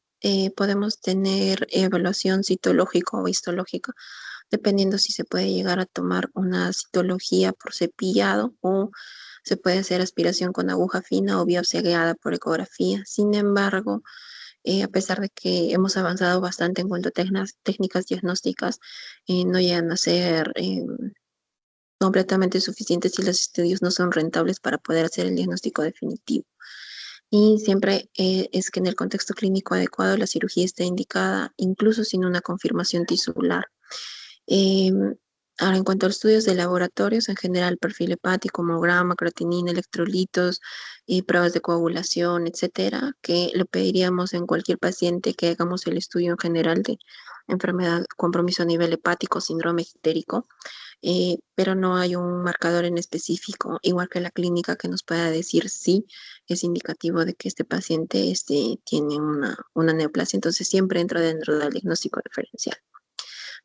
podemos tener evaluación citológica o histológica, dependiendo si se puede llegar a tomar una citología por cepillado o se puede hacer aspiración con aguja fina o biopsia guiada por ecografía. Sin embargo, a pesar de que hemos avanzado bastante en cuanto a técnicas diagnósticas, no llegan a ser completamente suficientes si los estudios no son rentables para poder hacer el diagnóstico definitivo. Y siempre es que en el contexto clínico adecuado la cirugía está indicada incluso sin una confirmación tisular. Eh, Ahora, en cuanto a estudios de laboratorios, en general, perfil hepático, hemograma, creatinina, electrolitos, pruebas de coagulación, etcétera, que le pediríamos en cualquier paciente que hagamos el estudio en general de enfermedad, compromiso a nivel hepático, síndrome ictérico, pero no hay un marcador en específico, igual que la clínica, que nos pueda decir si es indicativo de que este paciente tiene una neoplasia, entonces siempre entra dentro del diagnóstico diferencial.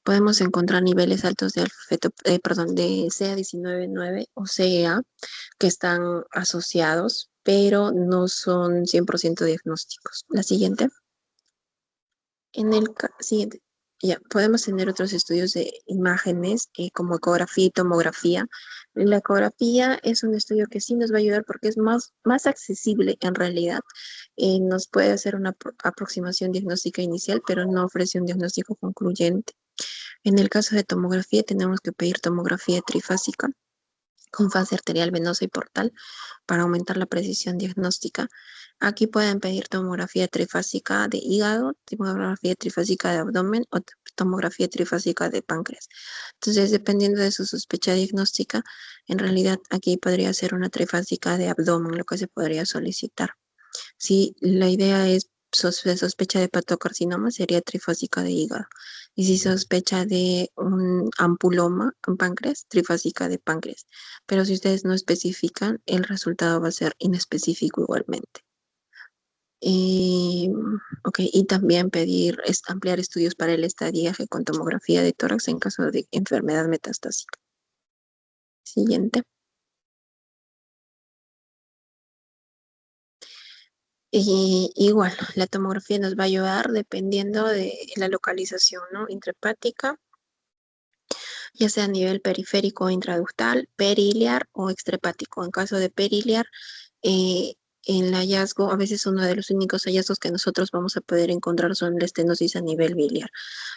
Podemos encontrar niveles altos de de CA19-9 o CEA que están asociados, pero no son 100% diagnósticos. La siguiente. En el siguiente, ya, podemos tener otros estudios de imágenes como ecografía y tomografía. La ecografía es un estudio que sí nos va a ayudar porque es más accesible en realidad. Nos puede hacer una aproximación diagnóstica inicial, pero no ofrece un diagnóstico concluyente. En el caso de tomografía, tenemos que pedir tomografía trifásica con fase arterial, venosa y portal para aumentar la precisión diagnóstica. Aquí pueden pedir tomografía trifásica de hígado, tomografía trifásica de abdomen o tomografía trifásica de páncreas. Entonces, dependiendo de su sospecha diagnóstica, en realidad aquí podría ser una trifásica de abdomen, lo que se podría solicitar. Si la idea es sospecha de hepatocarcinoma, sería trifásica de hígado. Y si sospecha de un ampuloma en páncreas, trifásica de páncreas. Pero si ustedes no especifican, el resultado va a ser inespecífico igualmente. Y, y también pedir ampliar estudios para el estadiaje con tomografía de tórax en caso de enfermedad metastásica. Siguiente. Y igual, la tomografía nos va a ayudar dependiendo de la localización, ¿no? Intrahepática, ya sea a nivel periférico o intraductal, periliar o extrahepático. En caso de periliar, eh, el hallazgo, a veces uno de los únicos hallazgos que nosotros vamos a poder encontrar son la estenosis a nivel biliar.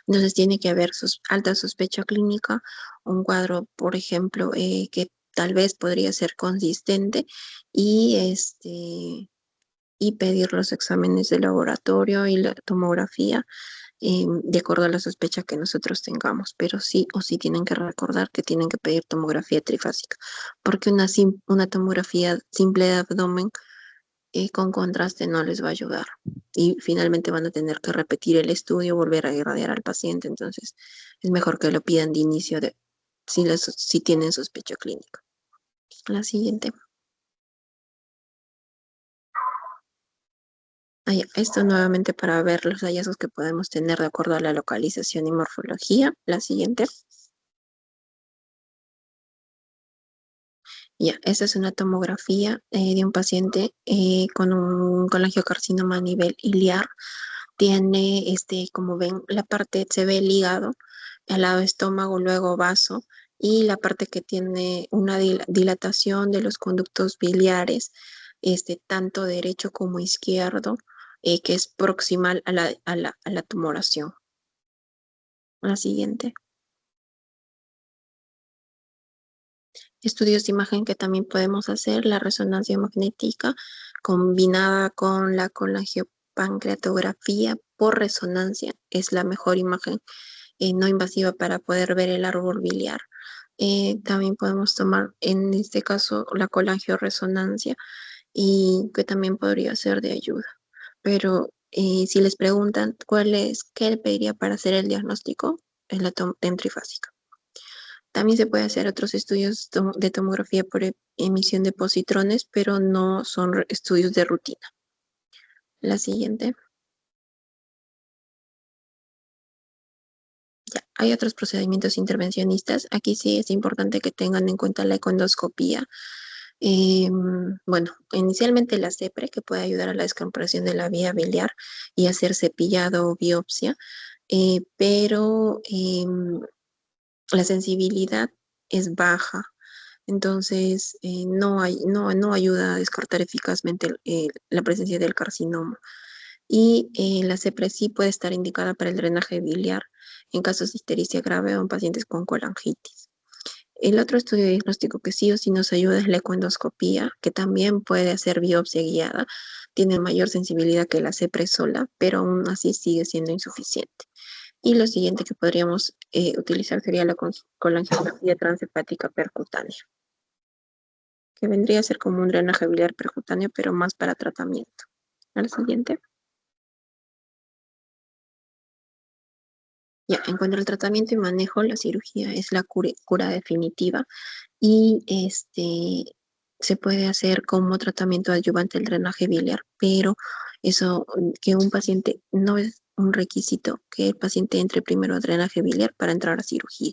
Entonces tiene que haber alta sospecha clínica, un cuadro, por ejemplo, que tal vez podría ser consistente y y pedir los exámenes de laboratorio y la tomografía de acuerdo a la sospecha que nosotros tengamos, pero sí o sí tienen que recordar que tienen que pedir tomografía trifásica, porque una tomografía simple de abdomen con contraste no les va a ayudar y finalmente van a tener que repetir el estudio, volver a irradiar al paciente, entonces es mejor que lo pidan de inicio si tienen sospecha clínica. La siguiente. Esto nuevamente para ver los hallazgos que podemos tener de acuerdo a la localización y morfología. La siguiente. Ya, esta es una tomografía de un paciente con un colangiocarcinoma a nivel iliar. Tiene, como ven, la parte se ve el hígado, al lado estómago, luego vaso, y la parte que tiene una dilatación de los conductos biliares, tanto derecho como izquierdo, que es proximal a la tumoración. La siguiente. Estudios de imagen que también podemos hacer, la resonancia magnética combinada con la colangiopancreatografía por resonancia es la mejor imagen no invasiva para poder ver el árbol biliar. También podemos tomar en este caso la colangioresonancia y que también podría ser de ayuda. Pero si les preguntan qué le pediría para hacer el diagnóstico, es la TEM trifásica. También se puede hacer otros estudios de tomografía por emisión de positrones, pero no son estudios de rutina. La siguiente. Ya, hay otros procedimientos intervencionistas. Aquí sí es importante que tengan en cuenta la econdoscopía. Bueno, inicialmente la CEPRE, que puede ayudar a la descompresión de la vía biliar y hacer cepillado o biopsia, pero la sensibilidad es baja. Entonces, no ayuda a descartar eficazmente la presencia del carcinoma. Y la CEPRE sí puede estar indicada para el drenaje biliar en casos de ictericia grave o en pacientes con colangitis. El otro estudio diagnóstico que sí o sí nos ayuda es la ecoendoscopía, que también puede hacer biopsia guiada. Tiene mayor sensibilidad que la CEPRE sola, pero aún así sigue siendo insuficiente. Y lo siguiente que podríamos utilizar sería la colangiografía transhepática percutánea, que vendría a ser como un drenaje biliar percutáneo, pero más para tratamiento. Al siguiente. Ya, en cuanto al tratamiento y manejo, la cirugía es la cura definitiva y se puede hacer como tratamiento adyuvante el drenaje biliar, pero eso que un paciente no es un requisito que el paciente entre primero a drenaje biliar para entrar a cirugía,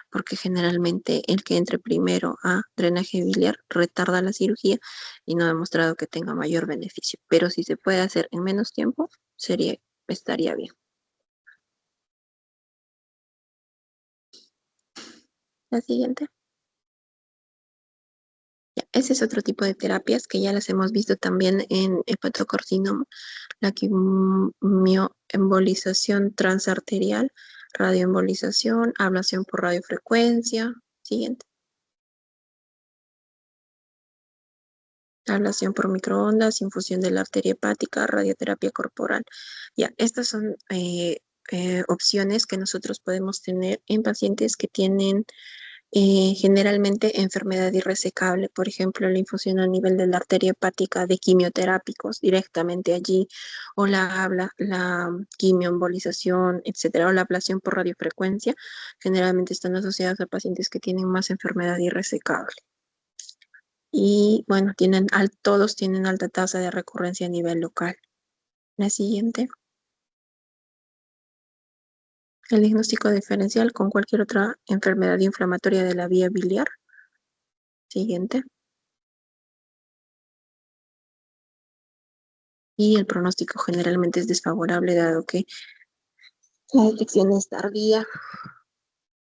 porque generalmente el que entre primero a drenaje biliar retarda la cirugía y no ha demostrado que tenga mayor beneficio, pero si se puede hacer en menos tiempo, estaría bien. La siguiente. Ya, ese es otro tipo de terapias que ya las hemos visto también en hepatocarcinoma, la quimioembolización transarterial, radioembolización, ablación por radiofrecuencia. Siguiente. Ablación por microondas, infusión de la arteria hepática, radioterapia corporal. Ya, estas son opciones que nosotros podemos tener en pacientes que tienen generalmente enfermedad irresecable, por ejemplo, la infusión a nivel de la arteria hepática de quimioterápicos directamente allí, o la quimioembolización, etcétera, o la ablación por radiofrecuencia, generalmente están asociadas a pacientes que tienen más enfermedad irresecable. Y bueno, todos tienen alta tasa de recurrencia a nivel local. La siguiente, el diagnóstico diferencial con cualquier otra enfermedad inflamatoria de la vía biliar. Siguiente. Y el pronóstico generalmente es desfavorable dado que la detección es tardía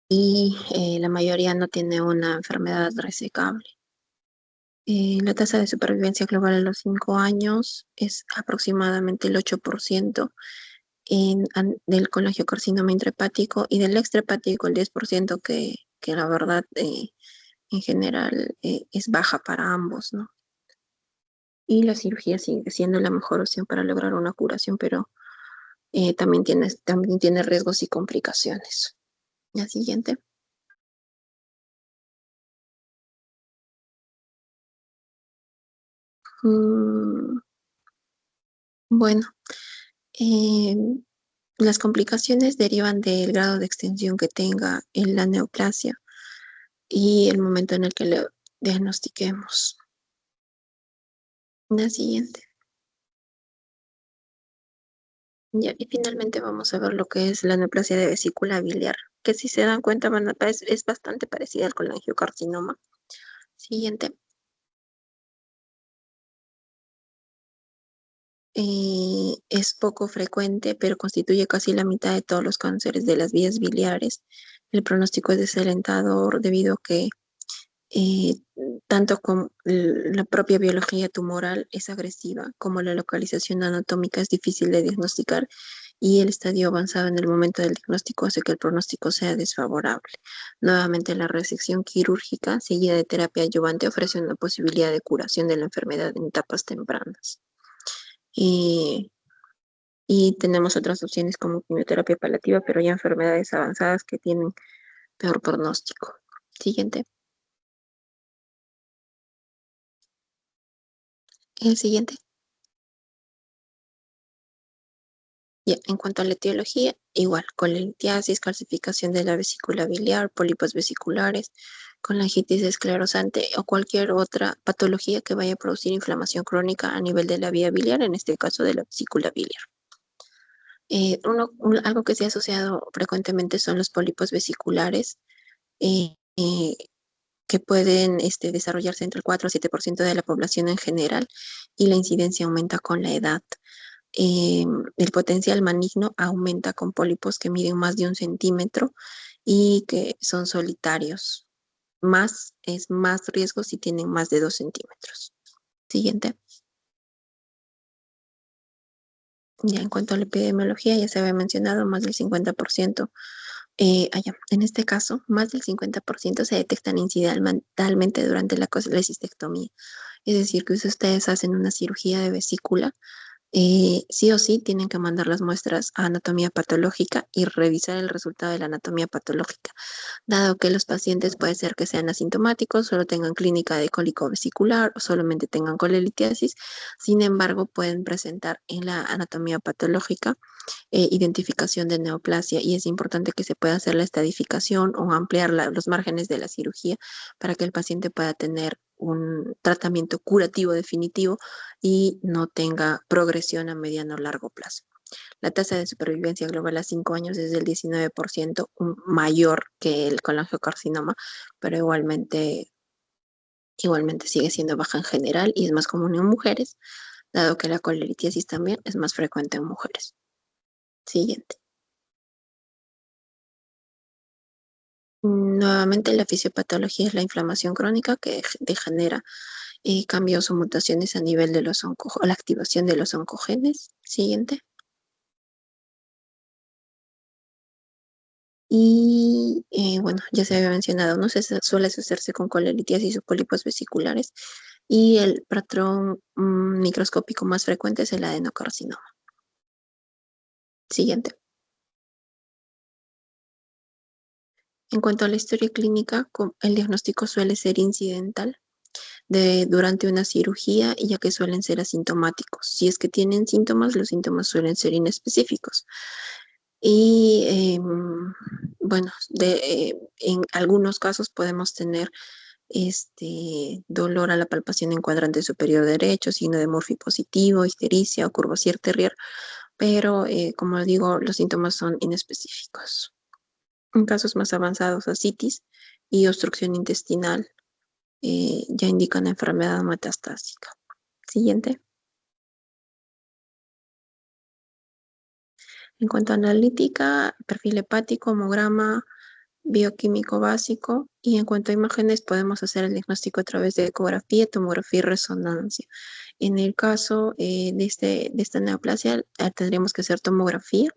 y la mayoría no tiene una enfermedad resecable. La tasa de supervivencia global a los 5 años es aproximadamente el 8% del colangiocarcinoma intrahepático y del extrahepático el 10% que la verdad en general es baja para ambos, ¿no? Y la cirugía sigue siendo la mejor opción para lograr una curación, pero también tiene riesgos y complicaciones. La siguiente. Mm, bueno, eh, las complicaciones derivan del grado de extensión que tenga en la neoplasia. y el momento en el que lo diagnostiquemos. La siguiente. Ya, y finalmente vamos a ver lo que es la neoplasia de vesícula biliar, que si se dan cuenta es bastante parecida al colangiocarcinoma. Siguiente. Es poco frecuente, pero constituye casi la mitad de todos los cánceres de las vías biliares. El pronóstico es desalentador debido a que eh, tanto como la propia biología tumoral es agresiva, como la localización anatómica es difícil de diagnosticar y el estadio avanzado en el momento del diagnóstico hace que el pronóstico sea desfavorable. Nuevamente, la resección quirúrgica seguida de terapia adyuvante ofrece una posibilidad de curación de la enfermedad en etapas tempranas. Y, y tenemos otras opciones como quimioterapia paliativa, pero ya enfermedades avanzadas que tienen peor pronóstico. Siguiente. El siguiente. Ya, en cuanto a la etiología, igual, colelitiasis, calcificación de la vesícula biliar, pólipos vesiculares, colangitis esclerosante o cualquier otra patología que vaya a producir inflamación crónica a nivel de la vía biliar, en este caso de la vesícula biliar. Algo que se ha asociado frecuentemente son los pólipos vesiculares, eh, eh, que pueden desarrollarse entre el 4 a 7% de la población en general y la incidencia aumenta con la edad. El potencial maligno aumenta con pólipos que miden más de 1 centímetro y que son solitarios. Es más riesgo si tienen más de 2 centímetros. Siguiente. Ya en cuanto a la epidemiología, ya se había mencionado más del 50%. En este caso, más del 50% se detectan incidentalmente durante la colecistectomía. Es decir, que si ustedes hacen una cirugía de vesícula, sí o sí tienen que mandar las muestras a anatomía patológica y revisar el resultado de la anatomía patológica, dado que los pacientes puede ser que sean asintomáticos, solo tengan clínica de cólico vesicular o solamente tengan colelitiasis. Sin embargo, pueden presentar en la anatomía patológica identificación de neoplasia y es importante que se pueda hacer la estadificación o ampliar los márgenes de la cirugía para que el paciente pueda tener un tratamiento curativo definitivo y no tenga progresión a mediano o largo plazo. La tasa de supervivencia global a 5 años es del 19%, mayor que el colangiocarcinoma, pero igualmente sigue siendo baja en general y es más común en mujeres, dado que la colelitiasis también es más frecuente en mujeres. Siguiente. Nuevamente, la fisiopatología es la inflamación crónica que degenera cambios o mutaciones a nivel de o la activación de los oncogenes. Siguiente. Y bueno, ya se había mencionado, ¿no? Suele asociarse con colelitiasis o pólipos vesiculares. Y el patrón microscópico más frecuente es el adenocarcinoma. Siguiente. En cuanto a la historia clínica, el diagnóstico suele ser incidental durante una cirugía, ya que suelen ser asintomáticos. Si es que tienen síntomas, los síntomas suelen ser inespecíficos. Y bueno, en algunos casos podemos tener dolor a la palpación en cuadrante superior derecho, signo de Murphy positivo, ictericia o Courvoisier-Terrier, pero como digo, los síntomas son inespecíficos. En casos más avanzados, ascitis y obstrucción intestinal ya indican enfermedad metastásica. Siguiente. En cuanto a analítica, perfil hepático, hemograma, bioquímico básico, y en cuanto a imágenes podemos hacer el diagnóstico a través de ecografía, tomografía y resonancia. En el caso de esta neoplasia, tendríamos que hacer tomografía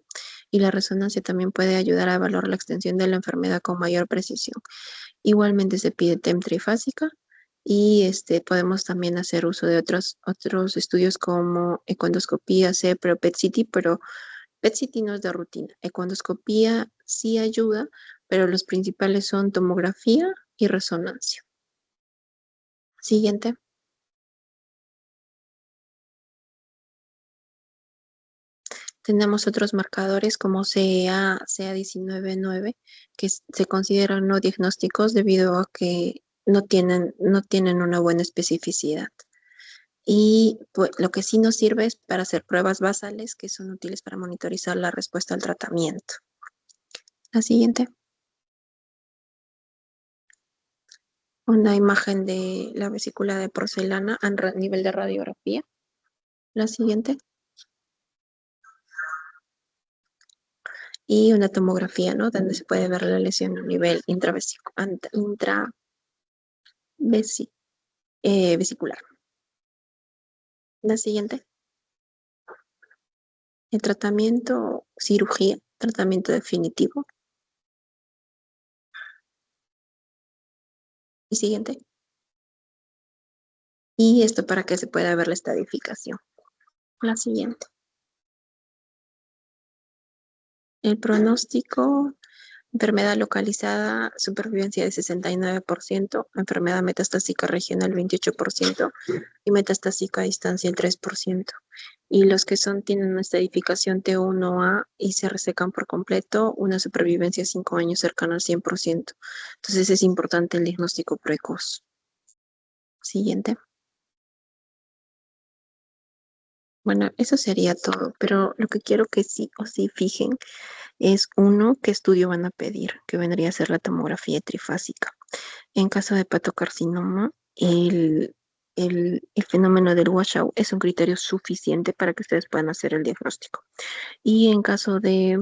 y la resonancia también puede ayudar a evaluar la extensión de la enfermedad con mayor precisión. Igualmente se pide TEM trifásica y podemos también hacer uso de otros estudios como econdoscopía, CEPRO, PET-CT, pero PET-CT no es de rutina. Econdoscopía sí ayuda, pero los principales son tomografía y resonancia. Siguiente. Tenemos otros marcadores como CEA, CA19-9, que se consideran no diagnósticos debido a que no tienen una buena especificidad. Y pues, lo que sí nos sirve es para hacer pruebas basales que son útiles para monitorizar la respuesta al tratamiento. La siguiente. Una imagen de la vesícula de porcelana a nivel de radiografía. La siguiente. Y una tomografía, ¿no? Donde se puede ver la lesión a nivel vesicular. La siguiente. El tratamiento, cirugía, tratamiento definitivo. Y siguiente. Y esto para que se pueda ver la estadificación. La siguiente. El pronóstico, enfermedad localizada, supervivencia de 69%, enfermedad metastásica regional 28% y metastásica a distancia el 3%. Y los que tienen una estadificación T1A y se resecan por completo, una supervivencia de 5 años cercana al 100%. Entonces es importante el diagnóstico precoz. Siguiente. Bueno, eso sería todo, pero lo que quiero que sí o sí fijen es uno, qué estudio van a pedir, que vendría a ser la tomografía trifásica. En caso de hepatocarcinoma, el fenómeno del washout es un criterio suficiente para que ustedes puedan hacer el diagnóstico. Y en caso de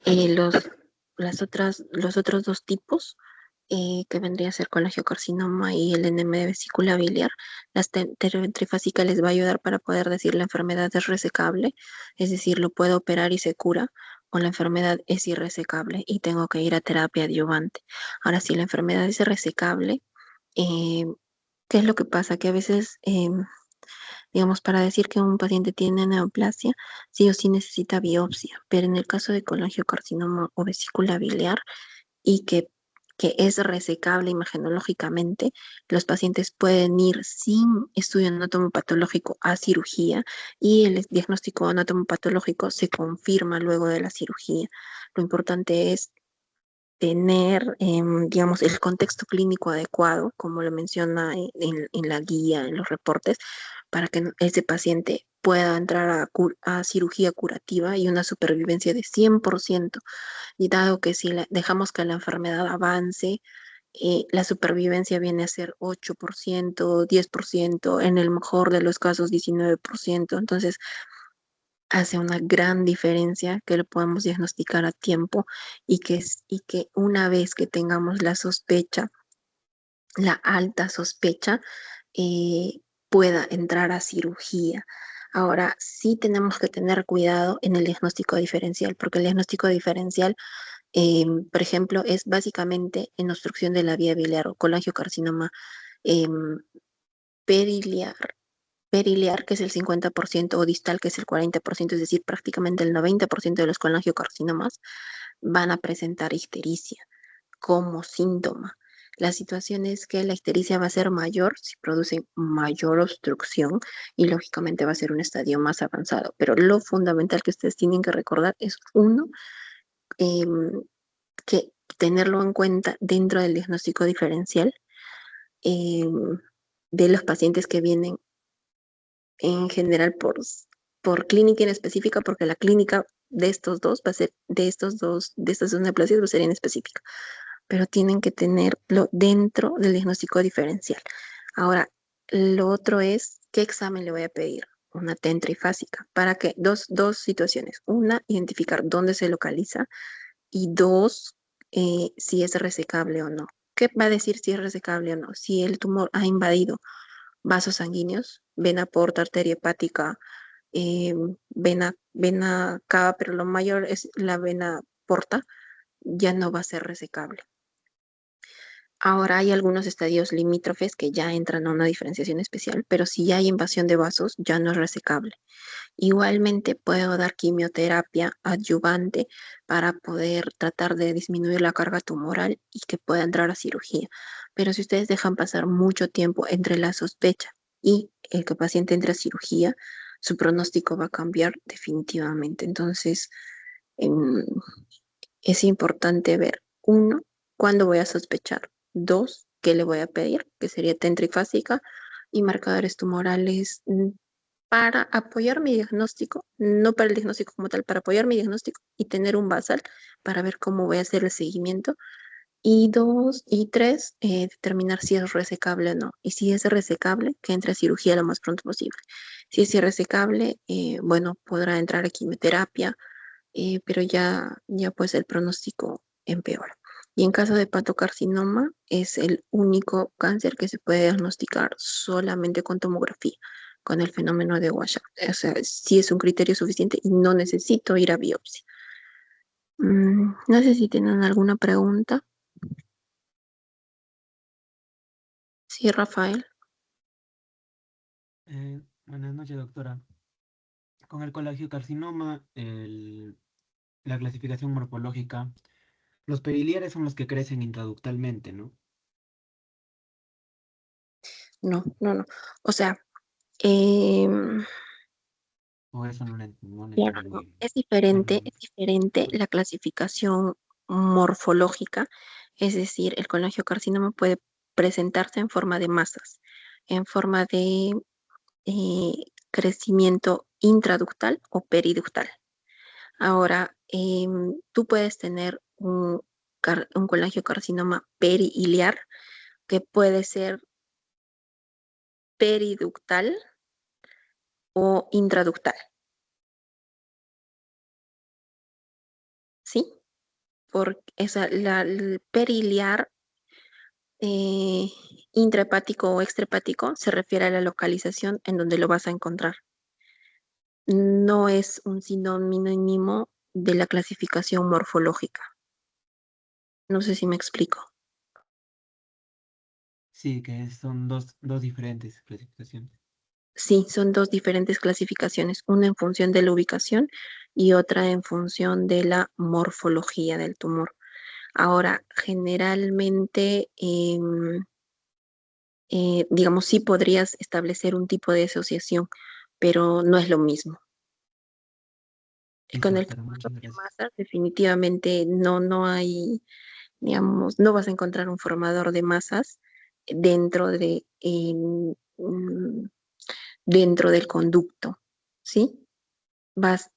eh, los, los otros dos tipos, que vendría a ser colangiocarcinoma y el enema de vesícula biliar, la trifásica les va a ayudar para poder decir la enfermedad es resecable, es decir, lo puedo operar y se cura, o la enfermedad es irresecable y tengo que ir a terapia adyuvante. Ahora, si la enfermedad es resecable, eh, ¿qué es lo que pasa? Que a veces digamos, para decir que un paciente tiene neoplasia, sí o sí necesita biopsia, pero en el caso de colangiocarcinoma o vesícula biliar y que es resecable imagenológicamente, los pacientes pueden ir sin estudio anatomopatológico a cirugía y el diagnóstico anatomopatológico se confirma luego de la cirugía. Lo importante es tener, digamos, el contexto clínico adecuado, como lo menciona en la guía, en los reportes, para que ese paciente pueda entrar a cirugía curativa y una supervivencia de 100%. Y dado que si dejamos que la enfermedad avance, la supervivencia viene a ser 8%, 10%, en el mejor de los casos 19%. Entonces, hace una gran diferencia que lo podamos diagnosticar a tiempo y que una vez que tengamos la sospecha, la alta sospecha, pueda entrar a cirugía. Ahora, sí tenemos que tener cuidado en el diagnóstico diferencial, porque el diagnóstico diferencial, por ejemplo, es básicamente en obstrucción de la vía biliar o colangiocarcinoma eh, periliar periliar, que es el 50%, o distal, que es el 40%, es decir, prácticamente el 90% de los colangiocarcinomas van a presentar ictericia como síntoma. La situación es que la ictericia va a ser mayor si producen mayor obstrucción y lógicamente va a ser un estadio más avanzado. Pero lo fundamental que ustedes tienen que recordar es uno, eh, que tenerlo en cuenta dentro del diagnóstico diferencial eh, de los pacientes que vienen en general por clínica en específica, porque la clínica de estos dos va a ser, de estas dos neoplasias va a ser en específica, pero tienen que tenerlo dentro del diagnóstico diferencial. Ahora, lo otro es, ¿qué examen le voy a pedir? Una TEN trifásica, para que dos situaciones. Una, identificar dónde se localiza y dos, si es resecable o no. ¿Qué va a decir si es resecable o no? Si el tumor ha invadido vasos sanguíneos, vena porta, arteria hepática, vena cava, pero lo mayor es la vena porta, ya no va a ser resecable. Ahora hay algunos estadios limítrofes que ya entran a una diferenciación especial, pero si ya hay invasión de vasos, ya no es resecable. Igualmente puedo dar quimioterapia adyuvante para poder tratar de disminuir la carga tumoral y que pueda entrar a cirugía. Pero si ustedes dejan pasar mucho tiempo entre la sospecha y el que el paciente entre a cirugía, su pronóstico va a cambiar definitivamente. Entonces, em, es importante ver, uno, cuándo voy a sospechar, dos, qué le voy a pedir, que sería TEN trifásica, y marcadores tumorales para apoyar mi diagnóstico, no para el diagnóstico como tal, para apoyar mi diagnóstico y tener un basal para ver cómo voy a hacer el seguimiento. Y dos, y tres, determinar si es resecable o no. Y si es resecable, que entre a cirugía lo más pronto posible. Si es irresecable, bueno, podrá entrar a quimioterapia, pero ya pues el pronóstico empeora. Y en caso de hepatocarcinoma, es el único cáncer que se puede diagnosticar solamente con tomografía, con el fenómeno de Washout. O sea, sí es un criterio suficiente y no necesito ir a biopsia. No sé si tienen alguna pregunta. Sí, Rafael. Buenas noches, doctora. Con el colangiocarcinoma, la clasificación morfológica, los periliares son los que crecen intraductalmente, ¿no? No, no, no. O sea, em, O eso no lo claro, entendí no, muy, es claramente. diferente la clasificación morfológica, es decir, el colangiocarcinoma puede presentarse en forma de masas, en forma de eh, crecimiento intraductal o periductal. Ahora, tú puedes tener un colangiocarcinoma perihiliar que puede ser periductal o intraductal, ¿sí? Porque el periliar intrahepático o extrahepático se refiere a la localización en donde lo vas a encontrar. No es un sinónimo de la clasificación morfológica. No sé si me explico. Sí, que son dos diferentes clasificaciones. Sí, son dos diferentes clasificaciones, una en función de la ubicación y otra en función de la morfología del tumor. Ahora, generalmente, digamos, sí podrías establecer un tipo de asociación, pero no es lo mismo. Listo, Con el doctora, formato muchas de gracias. masas, definitivamente no hay, digamos, no vas a encontrar un formador de masas dentro dentro del conducto, ¿sí?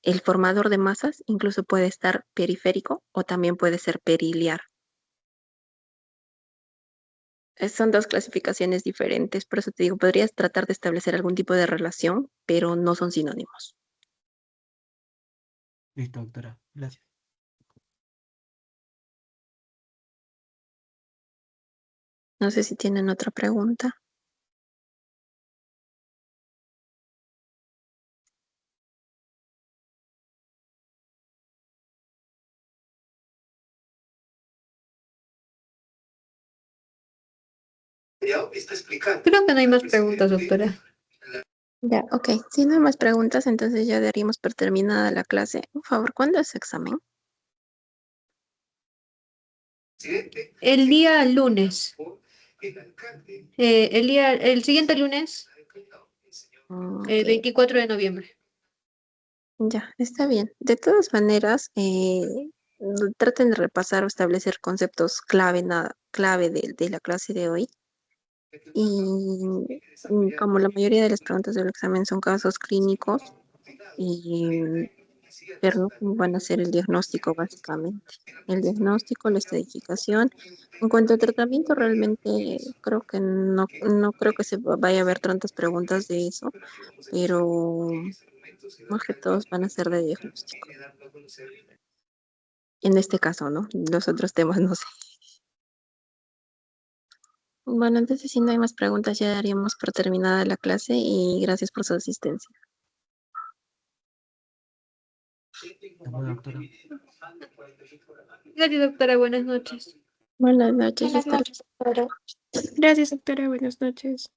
El formador de masas incluso puede estar periférico o también puede ser periliar. Son dos clasificaciones diferentes, por eso te digo, podrías tratar de establecer algún tipo de relación, pero no son sinónimos. Listo, doctora, gracias. No sé si tienen otra pregunta. Creo que no hay más preguntas, doctora. Ya, ok. Si no hay más preguntas, entonces ya daríamos por terminada la clase. Por favor, ¿cuándo es su examen? El día lunes. El siguiente lunes, Ok, 24 de noviembre. ya, está bien. De todas maneras, traten de repasar o establecer conceptos clave, clave de la clase de hoy. Y como la mayoría de las preguntas del examen son casos clínicos, y pero no cómo van a hacer el diagnóstico básicamente. El diagnóstico, la estadificación. En cuanto a tratamiento, realmente creo que no creo que vaya a haber tantas preguntas de eso, pero más que todos van a ser de diagnóstico. En este caso, ¿no? Los otros temas no sé. Bueno, entonces si no hay más preguntas, ya daríamos por terminada la clase y gracias por su asistencia. Hasta luego, doctora. Gracias, doctora. Buenas noches. Buenas noches, Buenas hasta noches, doctora. Gracias, doctora. Buenas noches.